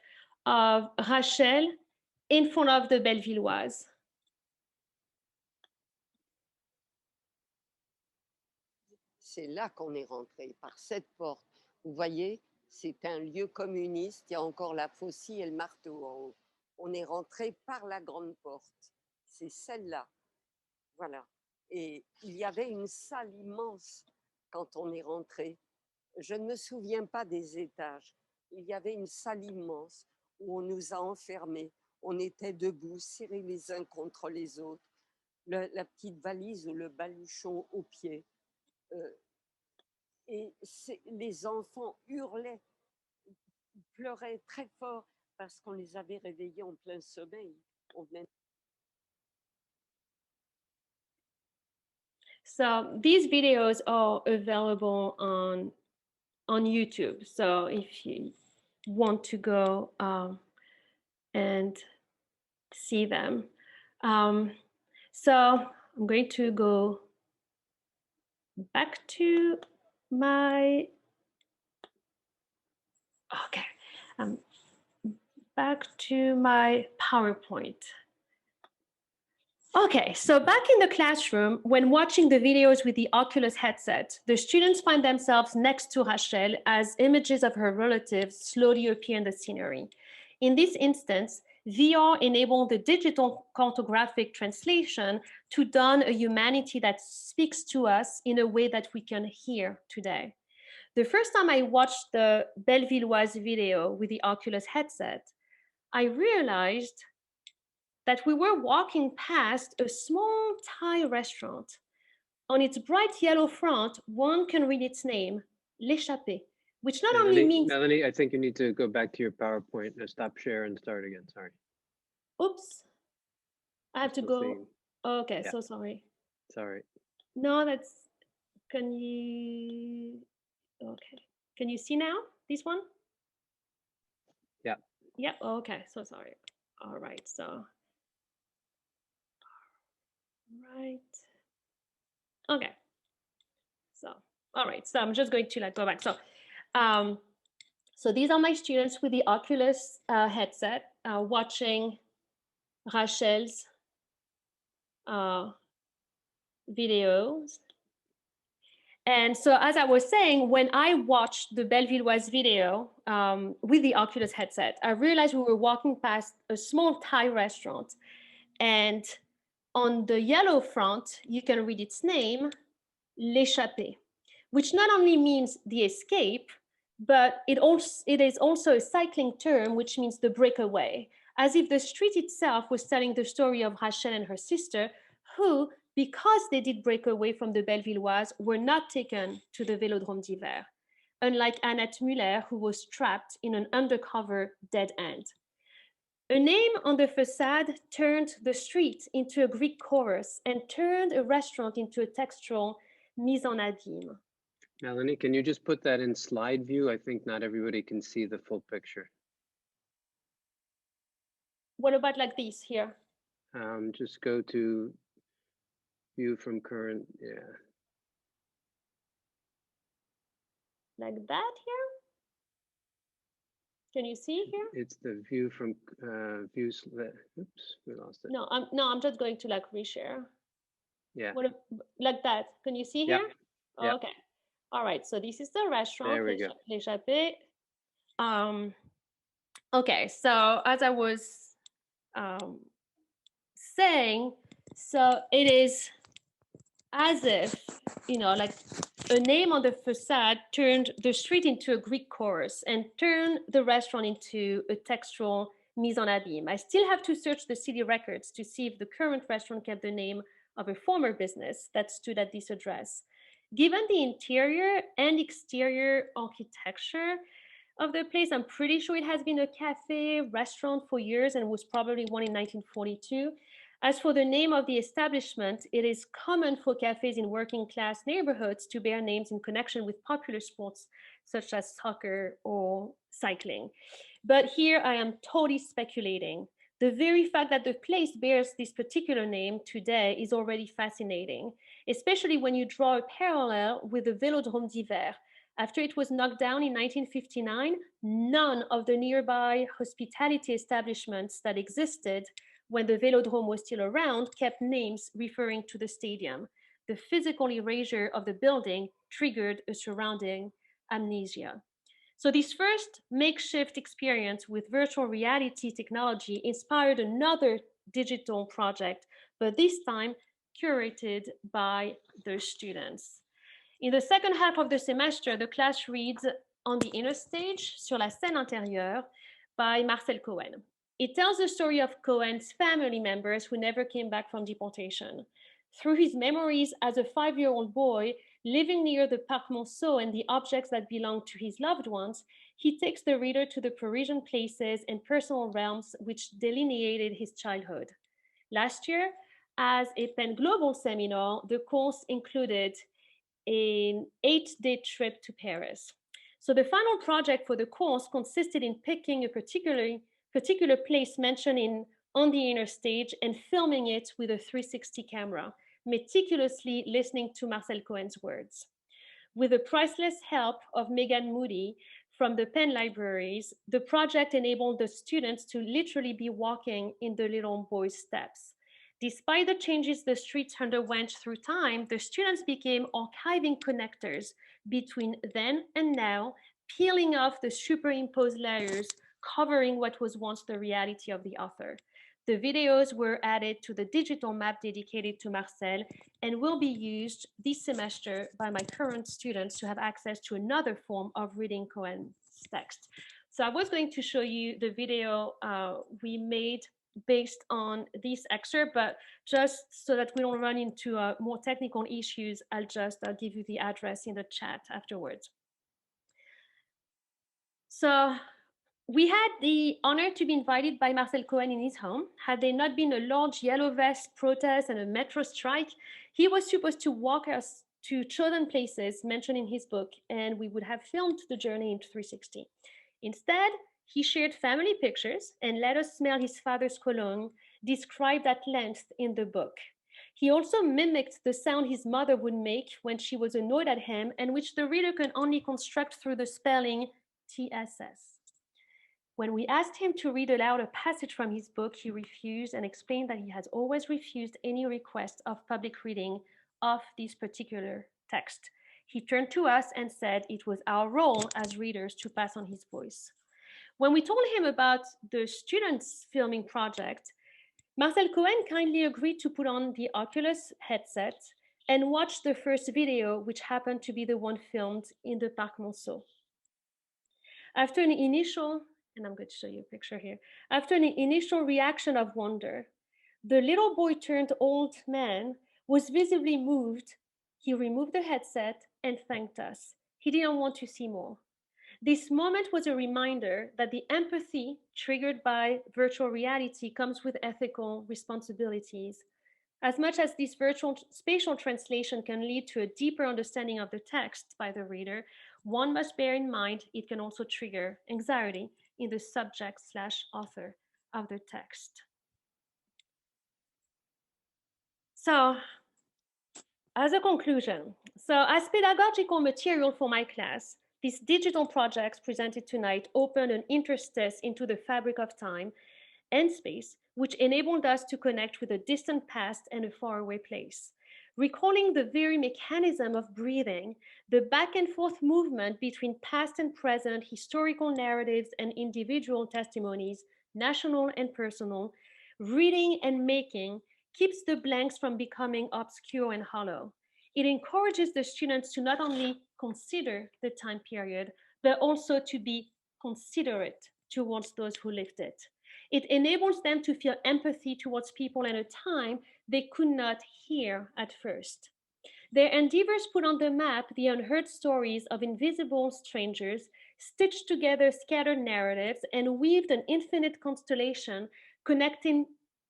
of Rachel in front of the Bellevilloise. C'est là qu'on est rentré, par cette porte. Vous voyez, c'est un lieu communiste, il y a encore la faucille et le marteau en haut. On est rentré par la grande porte. C'est celle-là. Voilà. Et il y avait une salle immense quand on est rentré. Je ne me souviens pas des étages. Il y avait une salle immense où on nous a enfermés. On était debout, serrés les uns contre les autres. La petite valise ou le baluchon au pied. Et les enfants hurlaient, pleuraient très fort parce qu'on les avait réveillés en plein sommeil. So these videos are available on YouTube. So if you want to go and see them. So I'm going to go back to my, okay, back to my PowerPoint. Okay, so back in the classroom, when watching the videos with the Oculus headset, the students find themselves next to Rachel as images of her relatives slowly appear in the scenery. In this instance, VR enabled the digital cartographic translation to don a humanity that speaks to us in a way that we can hear today. The first time I watched the Bellevilloise video with the Oculus headset, I realized that we were walking past a small Thai restaurant. On its bright yellow front, one can read its name, L'Échappée, which not only means... Mélanie, I think you need to go back to your PowerPoint and stop share and start again, sorry. Oops, I have to go. Okay, Yeah. so sorry. Sorry. No, that's, can you, okay. Can you see now, this one? Yeah. Yep, okay, so sorry. All right, so. Right. Okay. So, all right. So I'm just going to go back. So, so these are my students with the Oculus headset watching Rachel's videos. And so, as I was saying, when I watched the Bellevilloise video with the Oculus headset, I realized we were walking past a small Thai restaurant, and on the yellow front, you can read its name, L'Échappée, which not only means the escape, but it is also a cycling term, which means the breakaway, as if the street itself was telling the story of Rachel and her sister, who, because they did break away from the Bellevilloise, were not taken to the Vélodrome d'Hiver, unlike Annette Muller, who was trapped in an undercover dead end. A name on the facade turned the street into a Greek chorus and turned a restaurant into a textual mise en abîme. Mélanie, can you just put that in slide view? I think not everybody can see the full picture. What about like this here? Just go to view from current, yeah. Like that here? Can you see here? It's the view from views. Oops, we lost it. No, I'm just going to like reshare. Yeah. Like that. Can you see Yep. here? Yep. Okay. All right. So this is the restaurant. There we go. L'échappée. Okay. So as I was saying, so it is as if, you know, like a name on the facade turned the street into a Greek chorus and turned the restaurant into a textual mise en abîme. I still have to search the city records to see if the current restaurant kept the name of a former business that stood at this address. Given the interior and exterior architecture of the place, I'm pretty sure it has been a cafe, restaurant for years and was probably one in 1942. As for the name of the establishment, it is common for cafes in working class neighborhoods to bear names in connection with popular sports such as soccer or cycling. But here I am totally speculating. The very fact that the place bears this particular name today is already fascinating, especially when you draw a parallel with the Vélodrome d'Hiver. After it was knocked down in 1959, none of the nearby hospitality establishments that existed when the Velodrome was still around kept names referring to the stadium. The physical erasure of the building triggered a surrounding amnesia. So this first makeshift experience with virtual reality technology inspired another digital project, but this time curated by the students. In the second half of the semester, the class reads On the Inner Stage, Sur la scène intérieure, by Marcel Cohen. It tells the story of Cohen's family members who never came back from deportation. Through his memories as a 5-year-old boy living near the Parc Monceau and the objects that belonged to his loved ones, he takes the reader to the Parisian places and personal realms which delineated his childhood. Last year, as a Penn Global seminar, the course included an 8-day trip to Paris. So the final project for the course consisted in picking a particular place mentioned On the Inner Stage and filming it with a 360 camera, meticulously listening to Marcel Cohen's words. With the priceless help of Megan Moody from the Penn libraries, the project enabled the students to literally be walking in the little boy's steps. Despite the changes the streets underwent through time, the students became archiving connectors between then and now, peeling off the superimposed layers covering what was once the reality of the author. The videos were added to the digital map dedicated to Marcel and will be used this semester by my current students to have access to another form of reading Cohen's text. So I was going to show you the video we made based on this excerpt, but just so that we don't run into more technical issues, I'll just give you the address in the chat afterwards. So we had the honor to be invited by Marcel Cohen in his home. Had there not been a large yellow vest protest and a metro strike, he was supposed to walk us to chosen places mentioned in his book, and we would have filmed the journey in 360. Instead, he shared family pictures and let us smell his father's cologne, described at length in the book. He also mimicked the sound his mother would make when she was annoyed at him, and which the reader can only construct through the spelling TSS. When we asked him to read aloud a passage from his book, he refused and explained that he has always refused any request of public reading of this particular text. He turned to us and said it was our role as readers to pass on his voice. When we told him about the students' filming project, Marcel Cohen kindly agreed to put on the Oculus headset and watch the first video, which happened to be the one filmed in the Parc Monceau. After an initial, and I'm going to show you a picture here, after an initial reaction of wonder, the little boy turned old man was visibly moved. He removed the headset and thanked us. He didn't want to see more. This moment was a reminder that the empathy triggered by virtual reality comes with ethical responsibilities. As much as this virtual spatial translation can lead to a deeper understanding of the text by the reader, one must bear in mind it can also trigger anxiety in the subject/author of the text. So as a conclusion, so as pedagogical material for my class, these digital projects presented tonight open an interstice into the fabric of time and space, which enabled us to connect with a distant past and a faraway place. Recalling the very mechanism of breathing, the back and forth movement between past and present historical narratives and individual testimonies, national and personal, reading and making, keeps the blanks from becoming obscure and hollow. It encourages the students to not only consider the time period, but also to be considerate towards those who lived it. It enables them to feel empathy towards people at a time they could not hear at first. Their endeavors put on the map the unheard stories of invisible strangers, stitched together scattered narratives, and weaved an infinite constellation connecting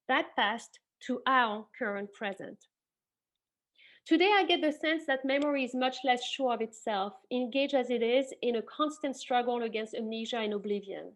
that past to our current present. Today, I get the sense that memory is much less sure of itself, engaged as it is in a constant struggle against amnesia and oblivion.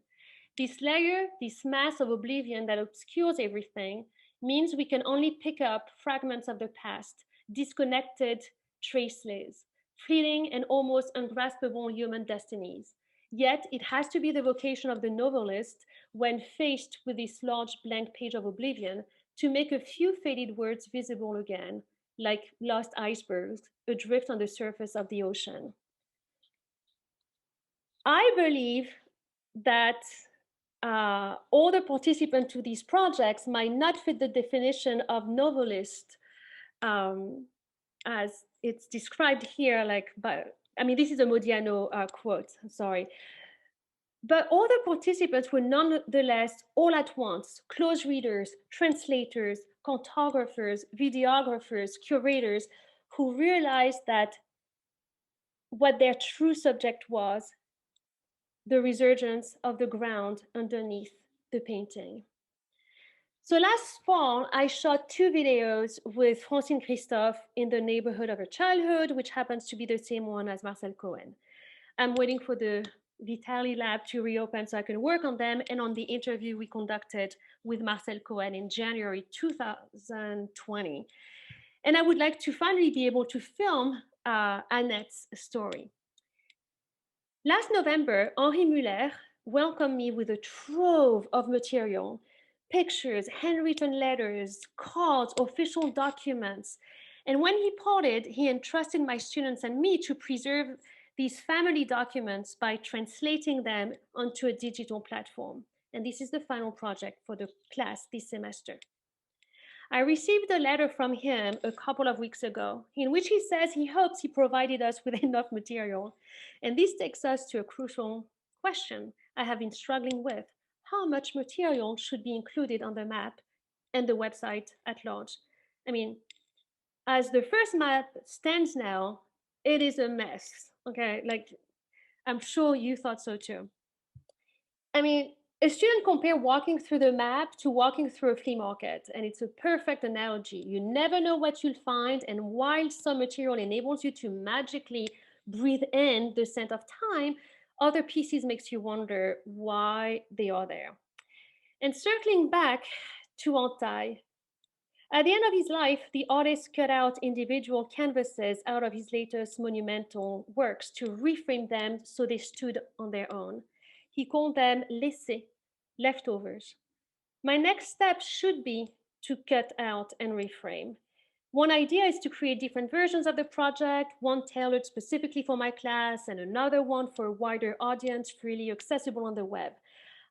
This layer, this mass of oblivion that obscures everything, means we can only pick up fragments of the past, disconnected traceless, fleeting and almost ungraspable human destinies. Yet it has to be the vocation of the novelist, when faced with this large blank page of oblivion, to make a few faded words visible again, like lost icebergs adrift on the surface of the ocean. I believe that all the participants to these projects might not fit the definition of novelist as it's described here, this is a Modiano quote, sorry. But all the participants were nonetheless all at once close readers, translators, cartographers, videographers, curators, who realized that what their true subject was the resurgence of the ground underneath the painting. So last fall, I shot 2 videos with Francine Christophe in the neighborhood of her childhood, which happens to be the same one as Marcel Cohen. I'm waiting for the Vitali lab to reopen so I can work on them and on the interview we conducted with Marcel Cohen in January 2020. And I would like to finally be able to film Annette's story. Last November, Henri Muller welcomed me with a trove of material, pictures, handwritten letters, cards, official documents. And when he parted, he entrusted my students and me to preserve these family documents by translating them onto a digital platform. And this is the final project for the class this semester. I received a letter from him a couple of weeks ago in which he says he hopes he provided us with enough material. And this takes us to a crucial question I have been struggling with. How much material should be included on the map and the website at large? I mean, as the first map stands now, it is a mess, okay? Like, I'm sure you thought so too. I mean, a student compared walking through the map to walking through a flea market, and it's a perfect analogy. You never know what you'll find, and while some material enables you to magically breathe in the scent of time, other pieces makes you wonder why they are there. And circling back to Antai, at the end of his life, the artist cut out individual canvases out of his latest monumental works to reframe them so they stood on their own. He called them laissés, leftovers. My next step should be to cut out and reframe. One idea is to create different versions of the project, one tailored specifically for my class and another one for a wider audience, freely accessible on the web.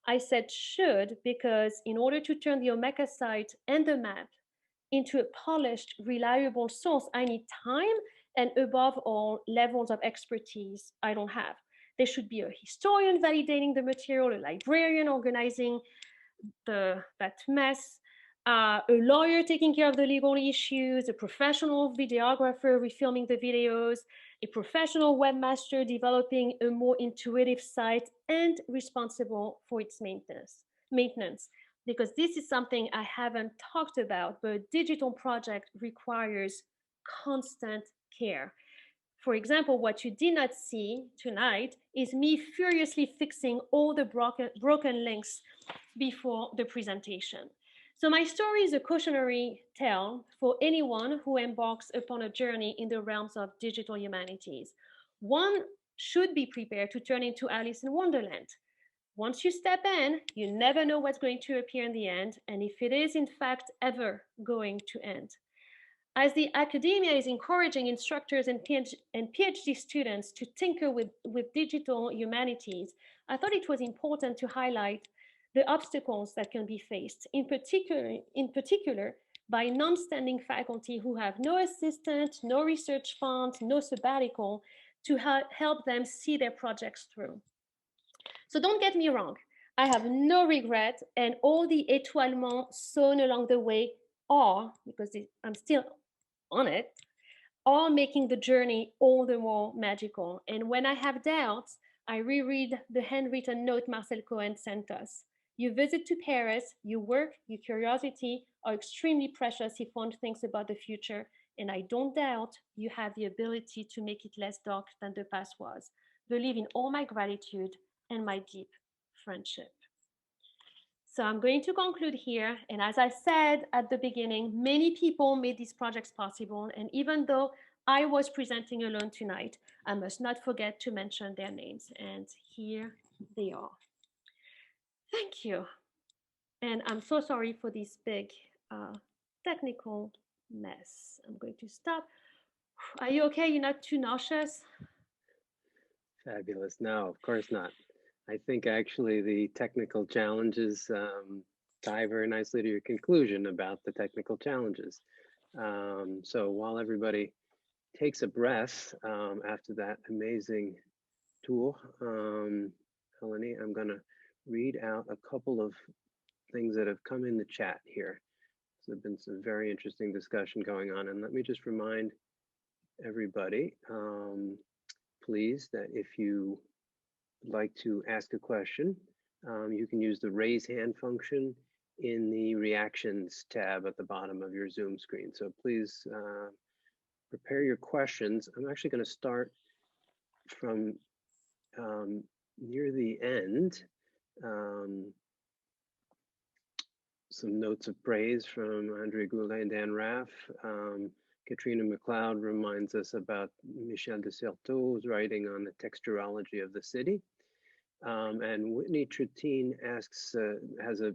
I said should because in order to turn the Omeka site and the map into a polished, reliable source, I need time and above all, levels of expertise I don't have. There should be a historian validating the material, a librarian organizing that mess, a lawyer taking care of the legal issues, a professional videographer refilming the videos, a professional webmaster developing a more intuitive site, and responsible for its maintenance. Because this is something I haven't talked about, but a digital project requires constant care. For example, what you did not see tonight is me furiously fixing all the broken links before the presentation. So my story is a cautionary tale for anyone who embarks upon a journey in the realms of digital humanities. One should be prepared to turn into Alice in Wonderland. Once you step in, you never know what's going to appear in the end, and if it is in fact ever going to end. As the academia is encouraging instructors and PhD students to tinker with digital humanities, I thought it was important to highlight the obstacles that can be faced, in particular by non-standing faculty who have no assistant, no research fund, no sabbatical to help them see their projects through. So don't get me wrong, I have no regret, and all the étoilements sown along the way are, because I'm still on it, are making the journey all the more magical. And when I have doubts, I reread the handwritten note Marcel Cohen sent us. Your visit to Paris, your work, your curiosity are extremely precious if one thinks about the future, and I don't doubt you have the ability to make it less dark than the past was. Believe in all my gratitude and my deep friendship. So I'm going to conclude here. And as I said at the beginning, many people made these projects possible. And even though I was presenting alone tonight, I must not forget to mention their names. And here they are. Thank you. And I'm so sorry for this big technical mess. I'm going to stop. Are you okay? You're not too nauseous? Fabulous. No, of course not. I think actually the technical challenges tie very nicely to your conclusion about the technical challenges. So while everybody takes a breath after that amazing tour, Mélanie, I'm going to read out a couple of things that have come in the chat here. So there's been some very interesting discussion going on. And let me just remind everybody, please, that if you would like to ask a question, you can use the raise hand function in the reactions tab at the bottom of your Zoom screen. So please prepare your questions. I'm actually going to start from near the end. Some notes of praise from Andre Goulet and Dan Raff. Katrina McLeod reminds us about Michel de Certeau's writing on the texturology of the city. And Whitney Tritine asks, has a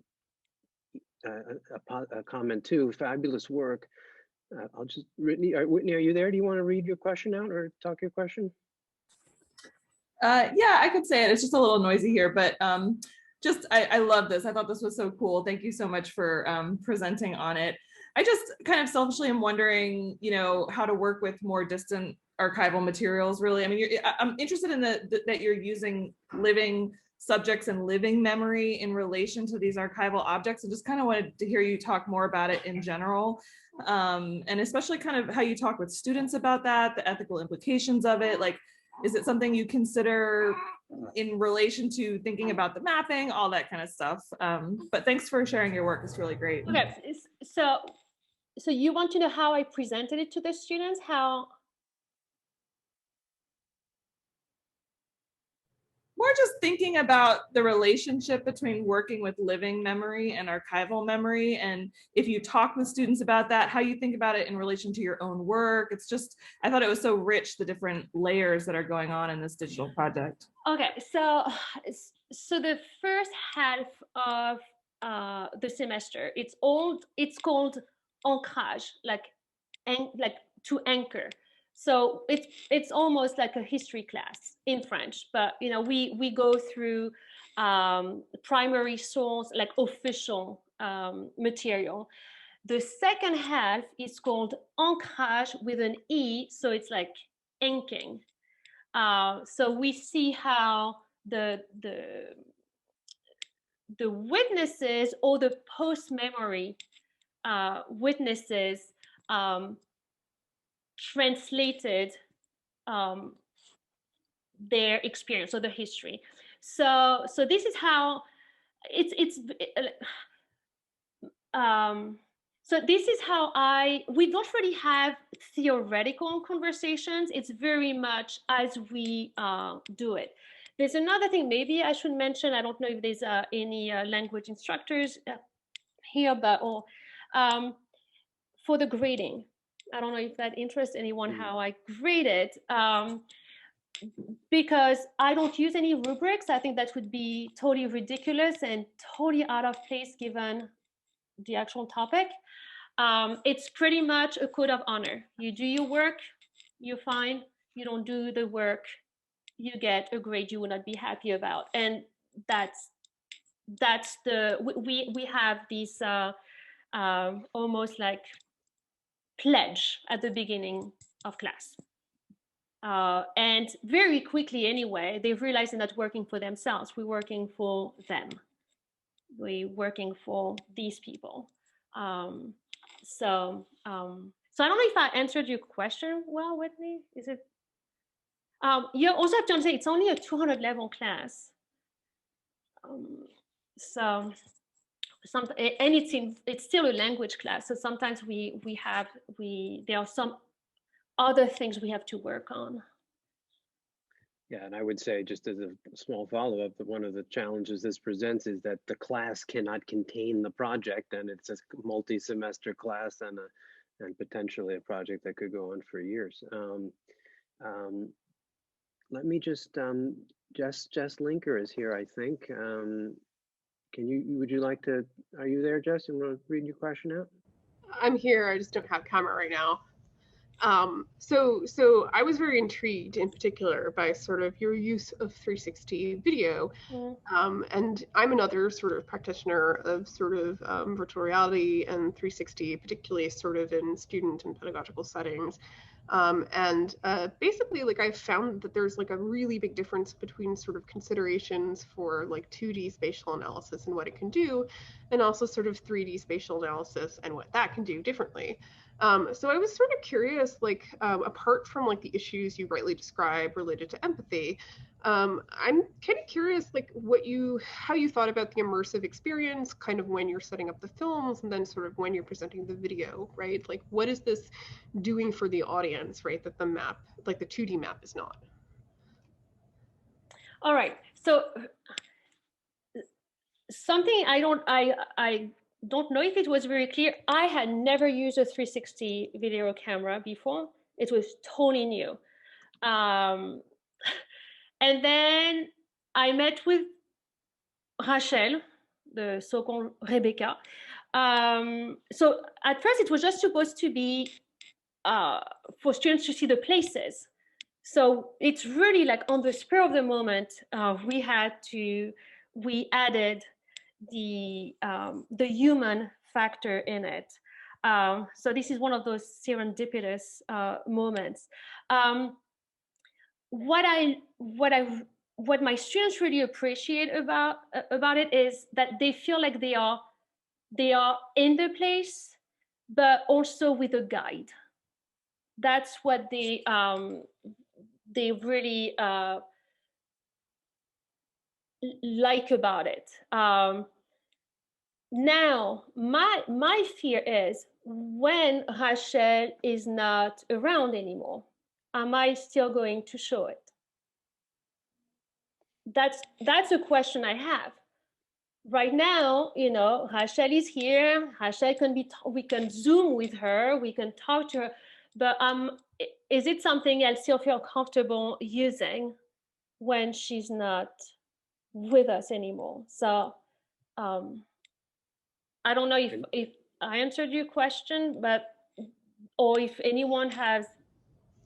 comment too, fabulous work. I'll just, Whitney, are you there? Do you want to read your question out or talk your question? Yeah, I could say it. It's just a little noisy here, but I love this. I thought this was so cool. Thank you so much for presenting on it. I just kind of selfishly am wondering, you know, how to work with more distant archival materials, really. I mean, I'm interested in that you're using living subjects and living memory in relation to these archival objects, and just kind of wanted to hear you talk more about it in general. And especially kind of how you talk with students about that, the ethical implications of it. Like, is it something you consider in relation to thinking about the mapping, all that kind of stuff? But thanks for sharing your work. It's really great. Okay, so you want to know how I presented it to the students? How? More just thinking about the relationship between working with living memory and archival memory. And if you talk with students about that, how you think about it in relation to your own work. It's just, I thought it was so rich, the different layers that are going on in this digital project. Okay, so the first half of the semester, it's called ancrage, like to anchor. So it's almost like a history class in French, but you know we go through primary source, like official material. The second half is called ancrage with an E, so it's like inking. So we see how the witnesses or the post-memory witnesses translated their experience or the history. So this is how so this is how we don't really have theoretical conversations. It's very much as we do it. There's another thing maybe I should mention. I don't know if there's any language instructors here, but for the grading. I don't know if that interests anyone how I grade it, because I don't use any rubrics. I think that would be totally ridiculous and totally out of place given the actual topic. It's pretty much a code of honor. You do your work, you're fine. You don't do the work, you get a grade you will not be happy about. And that's the, we have this almost like pledge at the beginning of class. And very quickly anyway, they've realized they're not working for themselves. We're working for them. We're working for these people. So I don't know if I answered your question well, Whitney. Is it? You also have to understand it's only a 200 level class. So and it's still a language class. So sometimes there are some other things we have to work on. Yeah, and I would say, just as a small follow-up, that one of the challenges this presents is that the class cannot contain the project, and it's a multi-semester class and potentially a project that could go on for years. Let me just, Jess Linker is here, I think. Would you like to, are you there, Jess? You want to read your question out? I'm here, I just don't have camera right now. So I was very intrigued in particular by sort of your use of 360 video. And I'm another sort of practitioner of sort of virtual reality and 360, particularly sort of in student and pedagogical settings. Basically, like, I've found that there's like a really big difference between sort of considerations for like 2D spatial analysis and what it can do, and also sort of 3D spatial analysis and what that can do differently. So I was sort of curious, like, apart from like the issues you rightly describe related to empathy, I'm kind of curious, like, how you thought about the immersive experience, kind of when you're setting up the films, and then sort of when you're presenting the video, right? Like, what is this doing for the audience, right? That the map, like the 2D map, is not. All right. So something I don't know if it was very clear. I had never used a 360 video camera before. It was totally new. And then I met with Rachel, the so-called Rebecca. So at first it was just supposed to be for students to see the places. So it's really like on the spur of the moment, we added the human factor in it. So this is one of those serendipitous moments. What my students really appreciate about it is that they feel like they are in the place, but also with a guide. That's what they really like about it. Now, my fear is when Rachel is not around anymore, am I still going to show it? That's a question I have. Right now, you know, Rachel is here. Rachel we can Zoom with her, we can talk to her, but is it something I'll still feel comfortable using when she's not with us anymore? So I don't know if I answered your question, or if anyone has.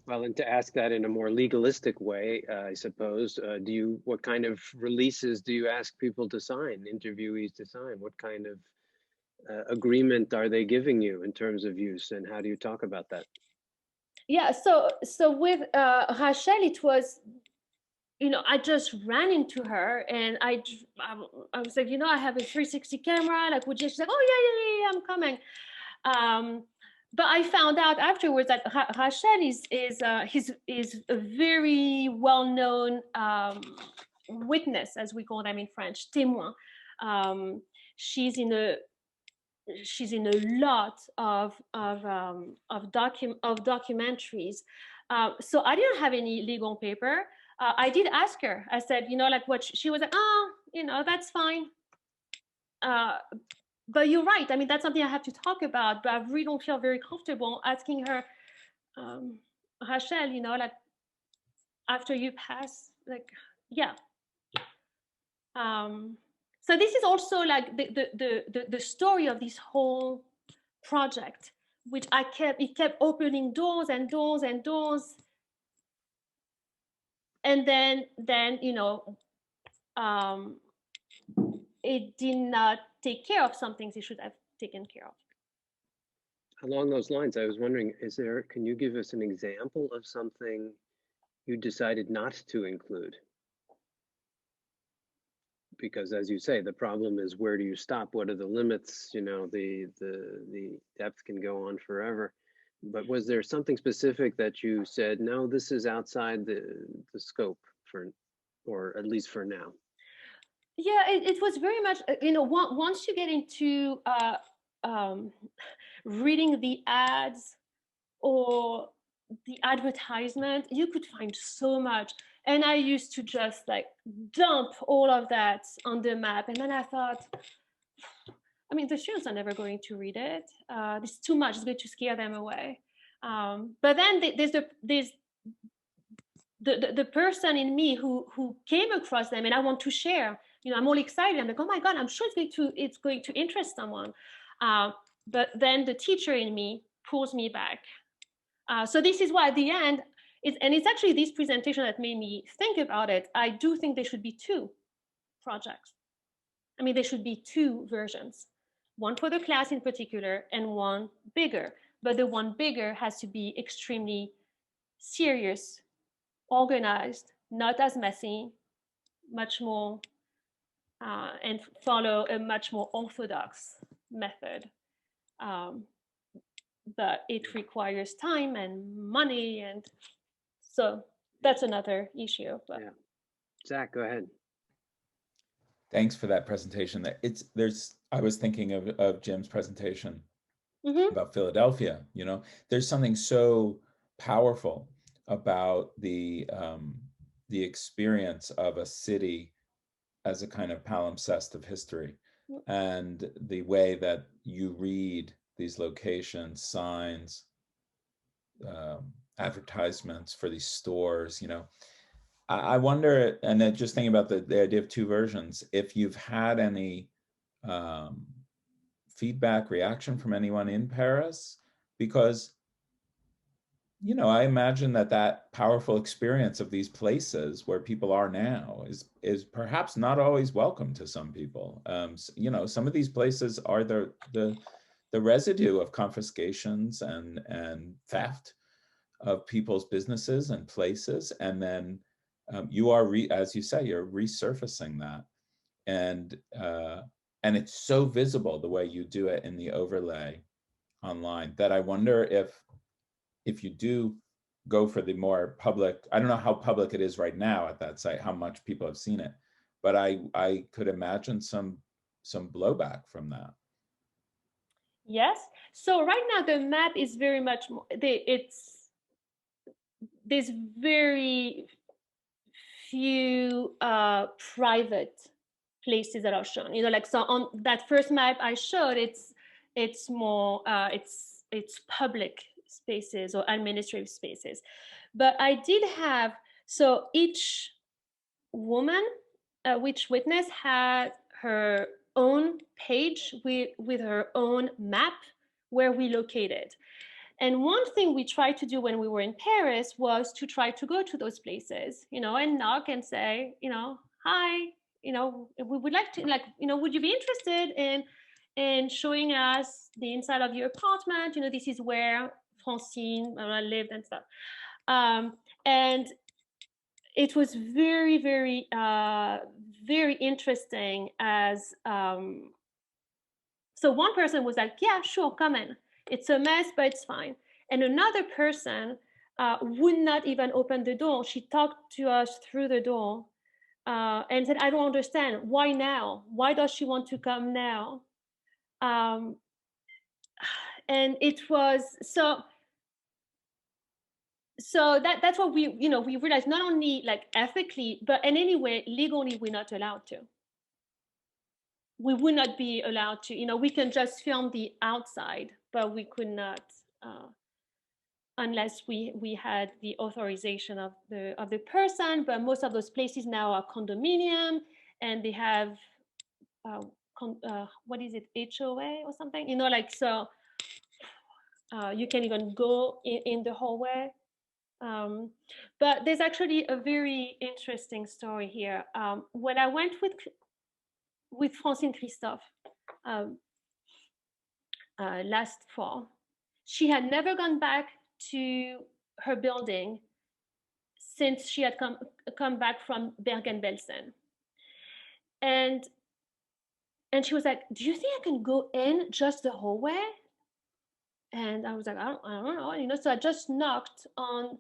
Well, and to ask that in a more legalistic way, I suppose, what kind of releases do you ask people to sign, interviewees to sign? What kind of agreement are they giving you in terms of use, and how do you talk about that? Yeah, so with Rachel, it was, you know, I just ran into her and I was like, you know, I have a 360 camera, like, would you? She's like, oh yeah, I'm coming. But I found out afterwards that Rachel is a very well-known witness, as we call them in French, témoin. She's in a lot of documentaries. So I didn't have any legal paper. I did ask her. I said, you know, like, what she was like, oh, you know, that's fine. but you're right. I mean, that's something I have to talk about, but I really don't feel very comfortable asking her, Rachel, like after you pass, like, yeah. So this is also like the story of this whole project, which it kept opening doors and doors and doors. And then it did not take care of some things it should have taken care of. Along those lines, I was wondering, can you give us an example of something you decided not to include? Because as you say, the problem is, where do you stop? What are the limits? The depth can go on forever. But was there something specific that you said, no, this is outside the scope or at least for now? Yeah, it was very much, once you get into reading the ads or the advertisement, you could find so much. And I used to just like dump all of that on the map. And then I thought, I mean, the students are never going to read it. It's too much. It's going to scare them away. But then there's the person in me who came across them, and I want to share. I'm all excited. I'm like, oh my God, I'm sure it's going to interest someone. But then the teacher in me pulls me back. So this is why at the end, it's actually this presentation that made me think about it. I do think there should be two projects. I mean, there should be two versions, one for the class in particular and one bigger. But the one bigger has to be extremely serious, organized, not as messy, much more, and follow a much more orthodox method. But it requires time and money, and so that's another issue. But. Yeah. Zach, go ahead. Thanks for that presentation. I was thinking of Jim's presentation about Philadelphia. There's something so powerful about the experience of a city as a kind of palimpsest of history, and the way that you read these locations, signs, advertisements for these stores. I wonder, and then just thinking about the idea of two versions, if you've had any feedback, reaction from anyone in Paris, because I imagine that powerful experience of these places where people are now is perhaps not always welcome to some people. Some of these places are the residue of confiscations and theft of people's businesses and places, and then you are, as you say, you're resurfacing that, and it's so visible the way you do it in the overlay online, that I wonder if you do go for the more public, I don't know how public it is right now at that site, how much people have seen it, but I could imagine some blowback from that. Yes. So right now the map is very much there's very few private places that are shown. So on that first map I showed, it's more it's public spaces or administrative spaces. But I did have, so each woman, each witness had her own page with her own map where we located. And one thing we tried to do when we were in Paris was to try to go to those places, and knock and say, hi, we would like to, would you be interested in showing us the inside of your apartment? This is where Francine lived and stuff. And it was very, very, very interesting as, so one person was like, yeah, sure, come in. It's a mess, but it's fine. And another person would not even open the door. She talked to us through the door and said, I don't understand. Why now? Why does she want to come now? And it was so that's what we realized, not only like ethically, but in any way legally we're not allowed to. we would not be allowed to, we can just film the outside, but we could not, unless we had the authorization of the person. But most of those places now are condominium, and they have, what is it, HOA or something, like, so you can even go in the hallway. But there's actually a very interesting story here. When I went with Francine Christophe last fall, she had never gone back to her building since she had come back from Bergen-Belsen. And she was like, do you think I can go in just the hallway? And I was like, I don't know, so I just knocked on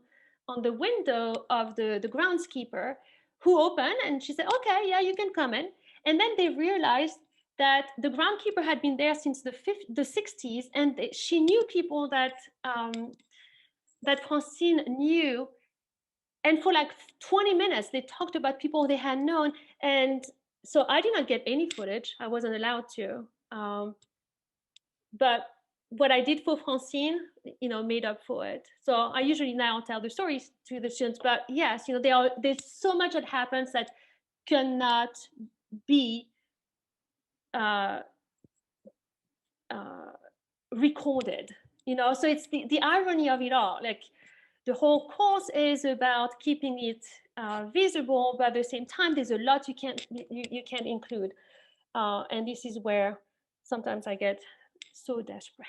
the window of the groundskeeper, who opened, and she said, okay, yeah, you can come in. And then they realized that the groundskeeper had been there since the 60s, and she knew people that Francine knew. And for like 20 minutes, they talked about people they had known. And so I did not get any footage. I wasn't allowed to. But what I did for Francine, made up for it. So I usually now tell the stories to the students. But yes, there's so much that happens that cannot be recorded. So it's the irony of it all. Like, the whole course is about keeping it visible, but at the same time, there's a lot you can't include. And this is where sometimes I get so desperate.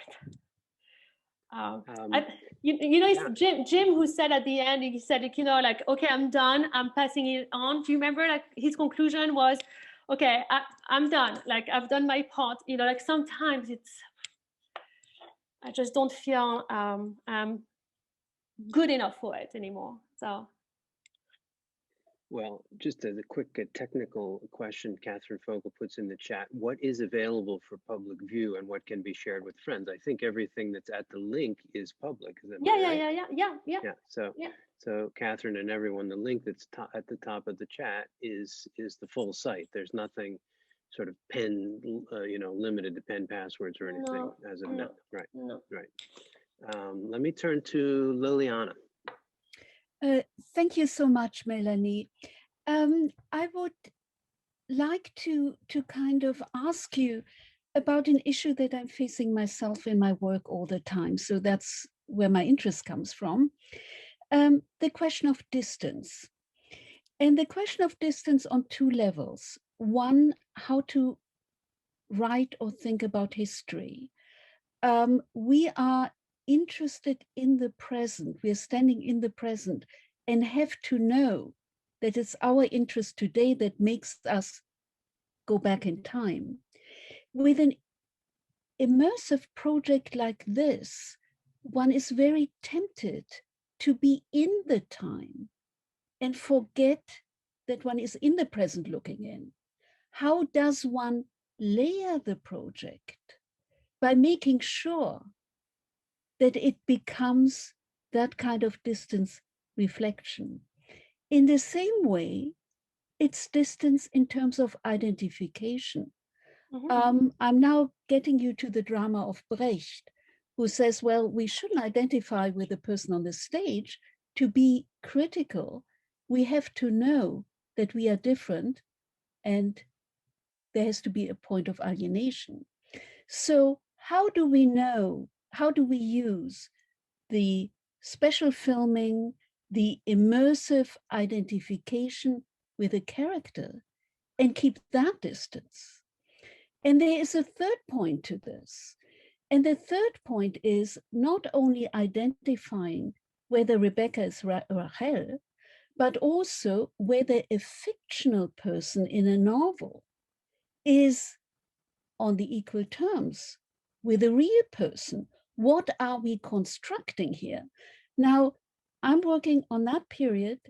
It's Jim who said at the end, he said, like, okay, I'm done, I'm passing it on. Do you remember, like, his conclusion was, okay, I'm done, like, I've done my part. Like, sometimes I just don't feel I'm good enough for it anymore. So. Well, just as a quick technical question, Catherine Fogel puts in the chat, what is available for public view and what can be shared with friends? I think everything that's at the link is public. Is that right? Yeah. So Catherine and everyone, the link that's at the top of the chat is the full site. There's nothing sort of Penn, limited to Penn passwords or anything as of now. Right. No. Right. Let me turn to Liliana. Thank you so much, Mélanie. I would like to kind of ask you about an issue that I'm facing myself in my work all the time. So that's where my interest comes from. The question of distance. And the question of distance on two levels. One, how to write or think about history. We are interested in the present, we're standing in the present, and have to know that it's our interest today that makes us go back in time. With an immersive project like this, one is very tempted to be in the time and forget that one is in the present looking in. How does one layer the project? By making sure that it becomes that kind of distance reflection. In the same way, it's distance in terms of identification. Mm-hmm. I'm now getting you to the drama of Brecht, who says, well, we shouldn't identify with the person on the stage. To be critical, we have to know that we are different, and there has to be a point of alienation. So how do we know, how do we use the special filming, the immersive identification with a character and keep that distance? And there is a third point to this. And the third point is not only identifying whether Rebecca is Rachel, but also whether a fictional person in a novel is on the equal terms with a real person. What are we constructing here? Now, I'm working on that period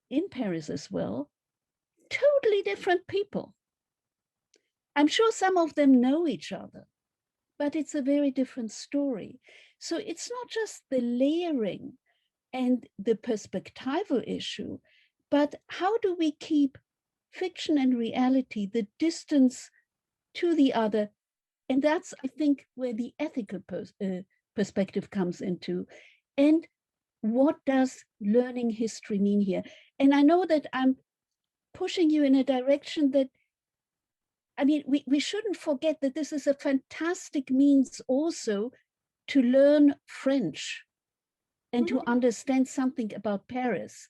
in Paris as well. Totally different people. I'm sure some of them know each other, but it's a very different story. So it's not just the layering and the perspectival issue, but how do we keep fiction and reality, the distance to the other. And that's, I think, where the ethical perspective comes into. And what does learning history mean here? And I know that I'm pushing you in a direction that, I mean, we shouldn't forget that this is a fantastic means also to learn French and to understand something about Paris.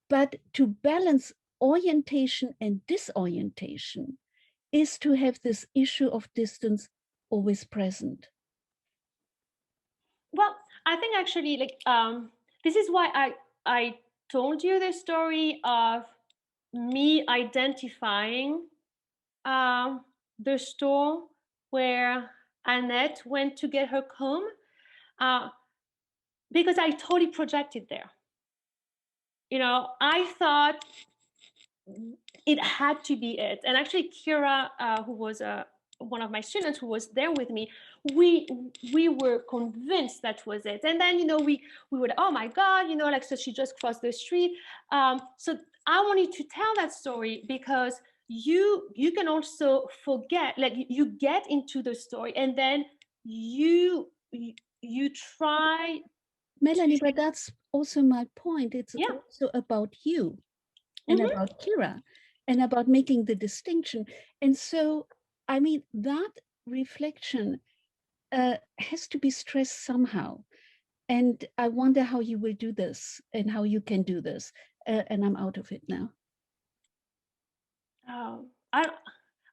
But to balance orientation and disorientation is to have this issue of distance always present. Well, I think actually, like, this is why I told you the story of me identifying the store where Annette went to get her comb, because I totally projected there. You know, I thought it had to be it. And actually, Kira, who was one of my students who was there with me, we were convinced that was it. And then, you know, we would, oh my God, you know, like, so she just crossed the street. So I wanted to tell that story because you can also forget, like, you get into the story and then you try. Melanie, but that's also my point. It's Yeah. also about you and about Kira and about making the distinction. And so, I mean, that reflection has to be stressed somehow. And I wonder how you will do this and how you can do this. And I'm out of it now.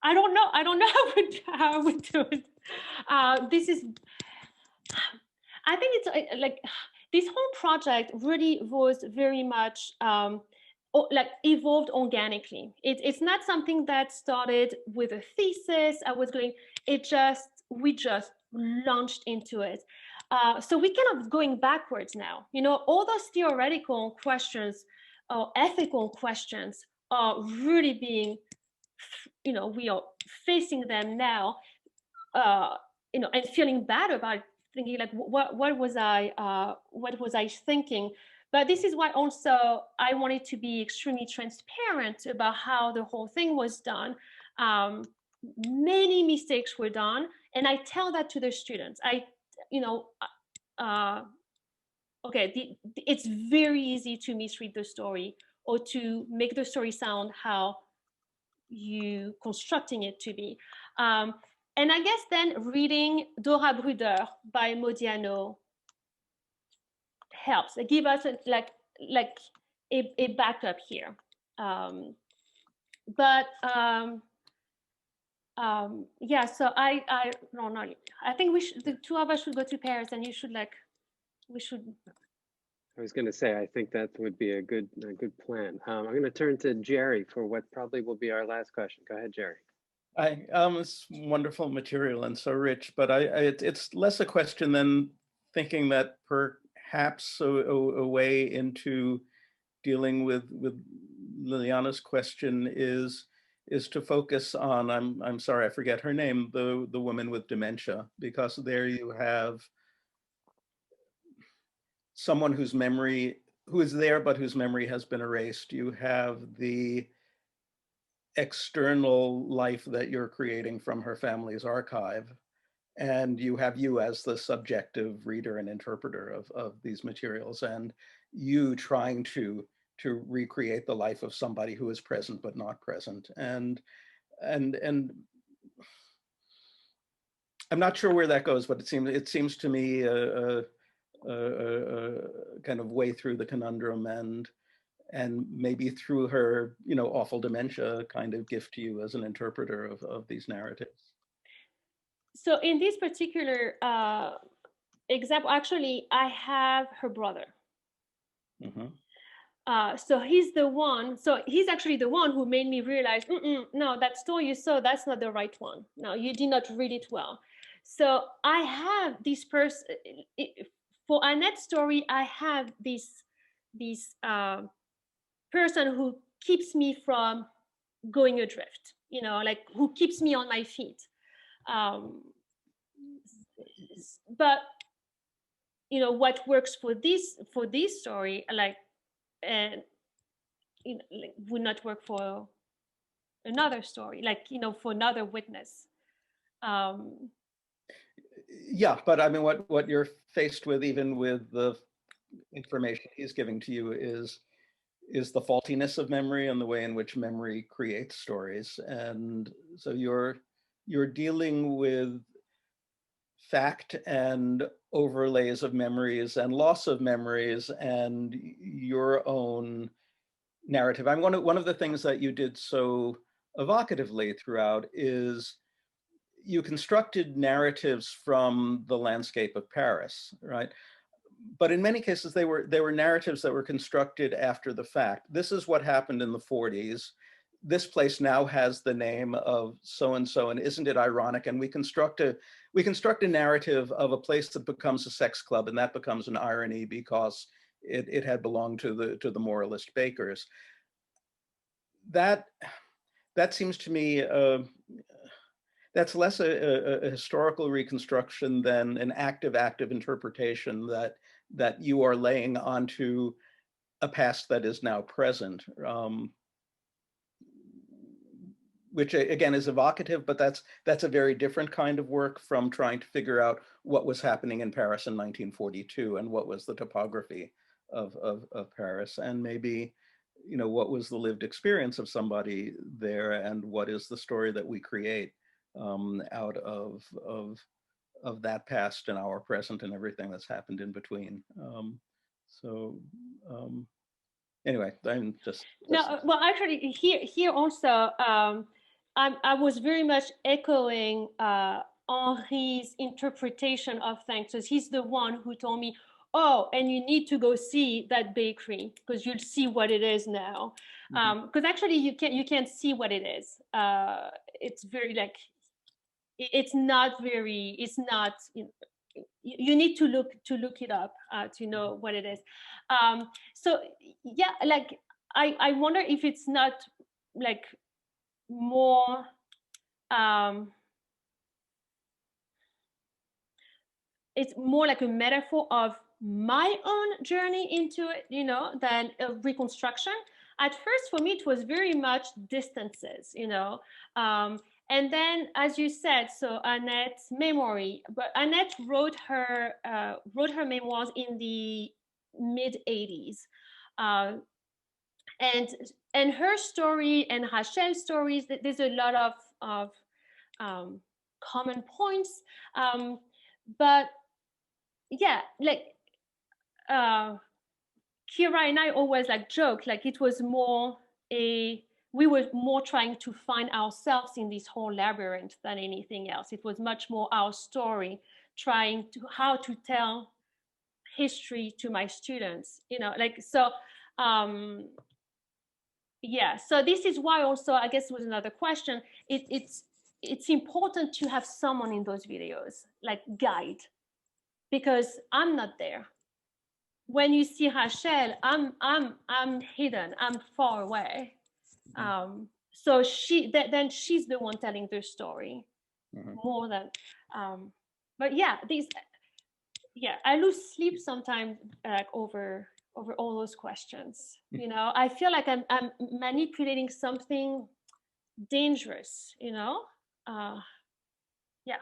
I don't know. I don't know how I would do it. This is, I think it's like, this whole project really was very much like evolved organically. It's not something that started with a thesis. We just launched into it. So we kind of going backwards now. You know, all those theoretical questions or ethical questions are really being, you know, we are facing them now, you know, and feeling bad about it, thinking like, what was I thinking? But this is why also I wanted to be extremely transparent about how the whole thing was done. Many mistakes were done, and I tell that to the students. Okay, it's very easy to misread the story or to make the story sound how you constructing it to be. And I guess then reading Dora Bruder by Modiano helps. It gives us a backup here. Yeah, so I don't know. I think the two of us should go to Paris, and you should we should. I was going to say, I think that would be a good plan. I'm going to turn to Jerry for what probably will be our last question. Go ahead, Jerry. It's wonderful material and so rich, but it's less a question than thinking that perhaps a way into dealing with Liliana's question is to focus on, I'm sorry, I forget her name, the woman with dementia, because there you have someone who is there, but whose memory has been erased. You have the external life that you're creating from her family's archive. And you have you as the subjective reader and interpreter of these materials, and you trying to recreate the life of somebody who is present but not present. And I'm not sure where that goes, but it seems to me a kind of way through the conundrum, and maybe through her, you know, awful dementia, kind of gift to you as an interpreter of these narratives. So in this particular example, actually, I have her brother. So he's actually the one who made me realize, no, that story you saw, that's not the right one. No, you did not read it well. So I have this person, for Annette's story, I have this person who keeps me from going adrift, you know, like who keeps me on my feet. But you know, what works for this story, like, and you know, like, would not work for another story, like, you know, for another witness. Yeah, but I mean, what you're faced with, even with the information he's giving to you, is the faultiness of memory and the way in which memory creates stories. And so you're dealing with fact and overlays of memories and loss of memories and your own narrative. I'm one of the things that you did so evocatively throughout is you constructed narratives from the landscape of Paris, right? But in many cases, they were narratives that were constructed after the fact. This is what happened in the 40s. This place now has the name of so-and-so, and isn't it ironic? And we construct a narrative of a place that becomes a sex club, and that becomes an irony because it had belonged to the moralist bakers. That seems to me that's less a historical reconstruction than an active interpretation that you are laying onto a past that is now present, which again is evocative, but that's a very different kind of work from trying to figure out what was happening in Paris in 1942 and what was the topography of Paris, and maybe, you know, what was the lived experience of somebody there, and what is the story that we create out of that past and our present and everything that's happened in between. Anyway, I'm just no. Well, actually, here also, I was very much echoing Henri's interpretation of things, because he's the one who told me, oh, and you need to go see that bakery because you'll see what it is now. Because actually you can't see what it is. It's very like, it's not, you know, you need to look it up to know what it is. So yeah, like I wonder if it's not like more it's more like a metaphor of my own journey into it, you know, than a reconstruction. At first, for me, it was very much distances, you know. And then, as you said, so Annette's memory, but Annette wrote her memoirs in the mid 80s. And her story and Rachel's stories, there's a lot of common points. But yeah, like Kira and I always like joke, like it was more we were more trying to find ourselves in this whole labyrinth than anything else. It was much more our story, trying to how to tell history to my students, you know, like, so yeah, so this is why also, I guess it was another question, it's important to have someone in those videos, like guide, because I'm not there. When you see Rachel, I'm hidden, I'm far away. So then she's the one telling the story more than, but yeah, I lose sleep sometimes over all those questions. You know, I feel like I'm manipulating something dangerous, you know? Yeah.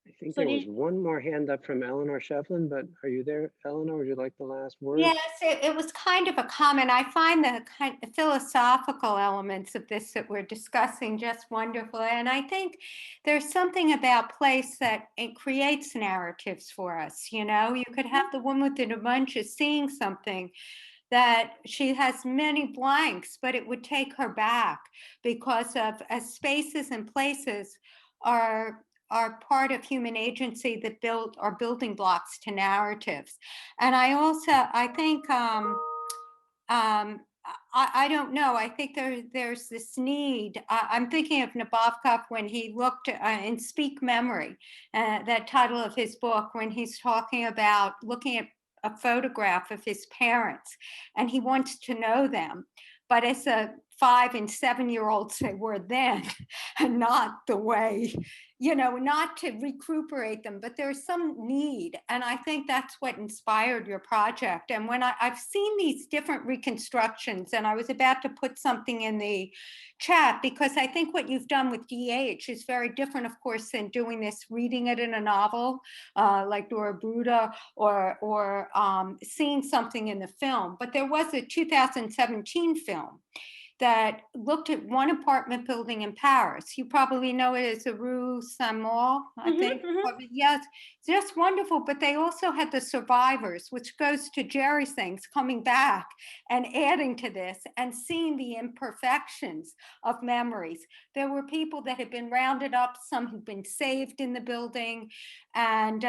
I think there was one more hand up from Eleanor Shevlin, but are you there, Eleanor? Would you like the last word? Yes, it was kind of a comment. I find the kind of philosophical elements of this that we're discussing just wonderful. And I think there's something about place that it creates narratives for us. You know, you could have the woman with the dementia seeing something that she has many blanks, but it would take her back because of spaces and places are part of human agency that are building blocks to narratives. And I think, I don't know, I think there's this need. I'm thinking of Nabokov when he looked in Speak Memory, that title of his book, when he's talking about looking at a photograph of his parents and he wants to know them. But as a 5- and 7-year-olds they were then, and not the way, not to recuperate them, but there's some need. And I think that's what inspired your project. And when I've seen these different reconstructions, and I was about to put something in the chat, because I think what you've done with DH is very different, of course, than doing this, reading it in a novel like Dora Bruda, or seeing something in the film. But there was a 2017 film that looked at one apartment building in Paris. You probably know it as the Rue Saint-Maur, I think. Yes, just wonderful. But they also had the survivors, which goes to Jerry's things, coming back and adding to this and seeing the imperfections of memories. There were people that had been rounded up, some who'd been saved in the building. And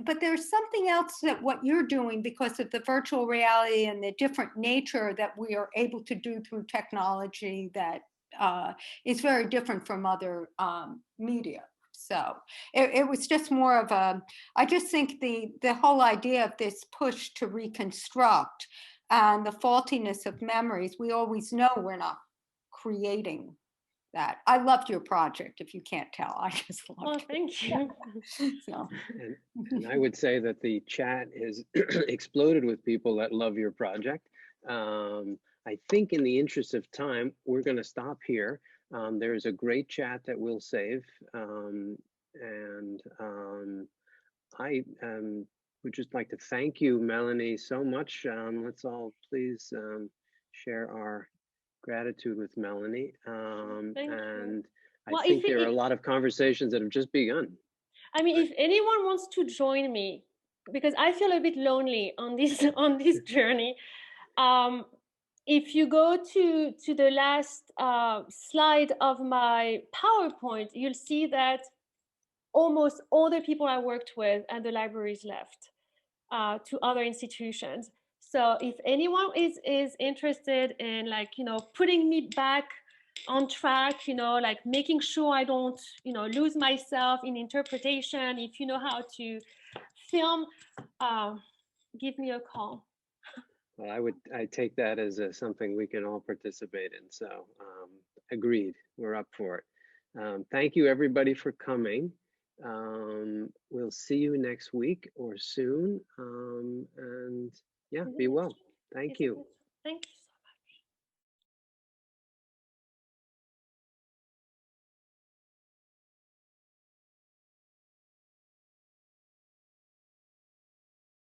but there's something else that what you're doing, because of the virtual reality and the different nature that we are able to do through technology, that is very different from other media. So it was just more of a, I just think the whole idea of this push to reconstruct and the faultiness of memories, we always know we're not creating that. I loved your project, if you can't tell. I just loved it. Thank you. So. And I would say that the chat has exploded with people that love your project. I think in the interest of time, we're going to stop here. There's a great chat that we'll save. I would just like to thank you, Melanie, so much. Let's all please share our gratitude with Melanie. And I think there are a lot of conversations that have just begun. I mean, if anyone wants to join me, because I feel a bit lonely on this journey, if you go to the last slide of my PowerPoint, you'll see that almost all the people I worked with at the libraries left to other institutions. So if anyone is interested in, like, putting me back on track, like making sure I don't, lose myself in interpretation, if you know how to film, give me a call. Well, I take that as something we can all participate in. So agreed, we're up for it. Thank you everybody for coming. We'll see you next week or soon. And yeah, be well. Thank you. Thank you.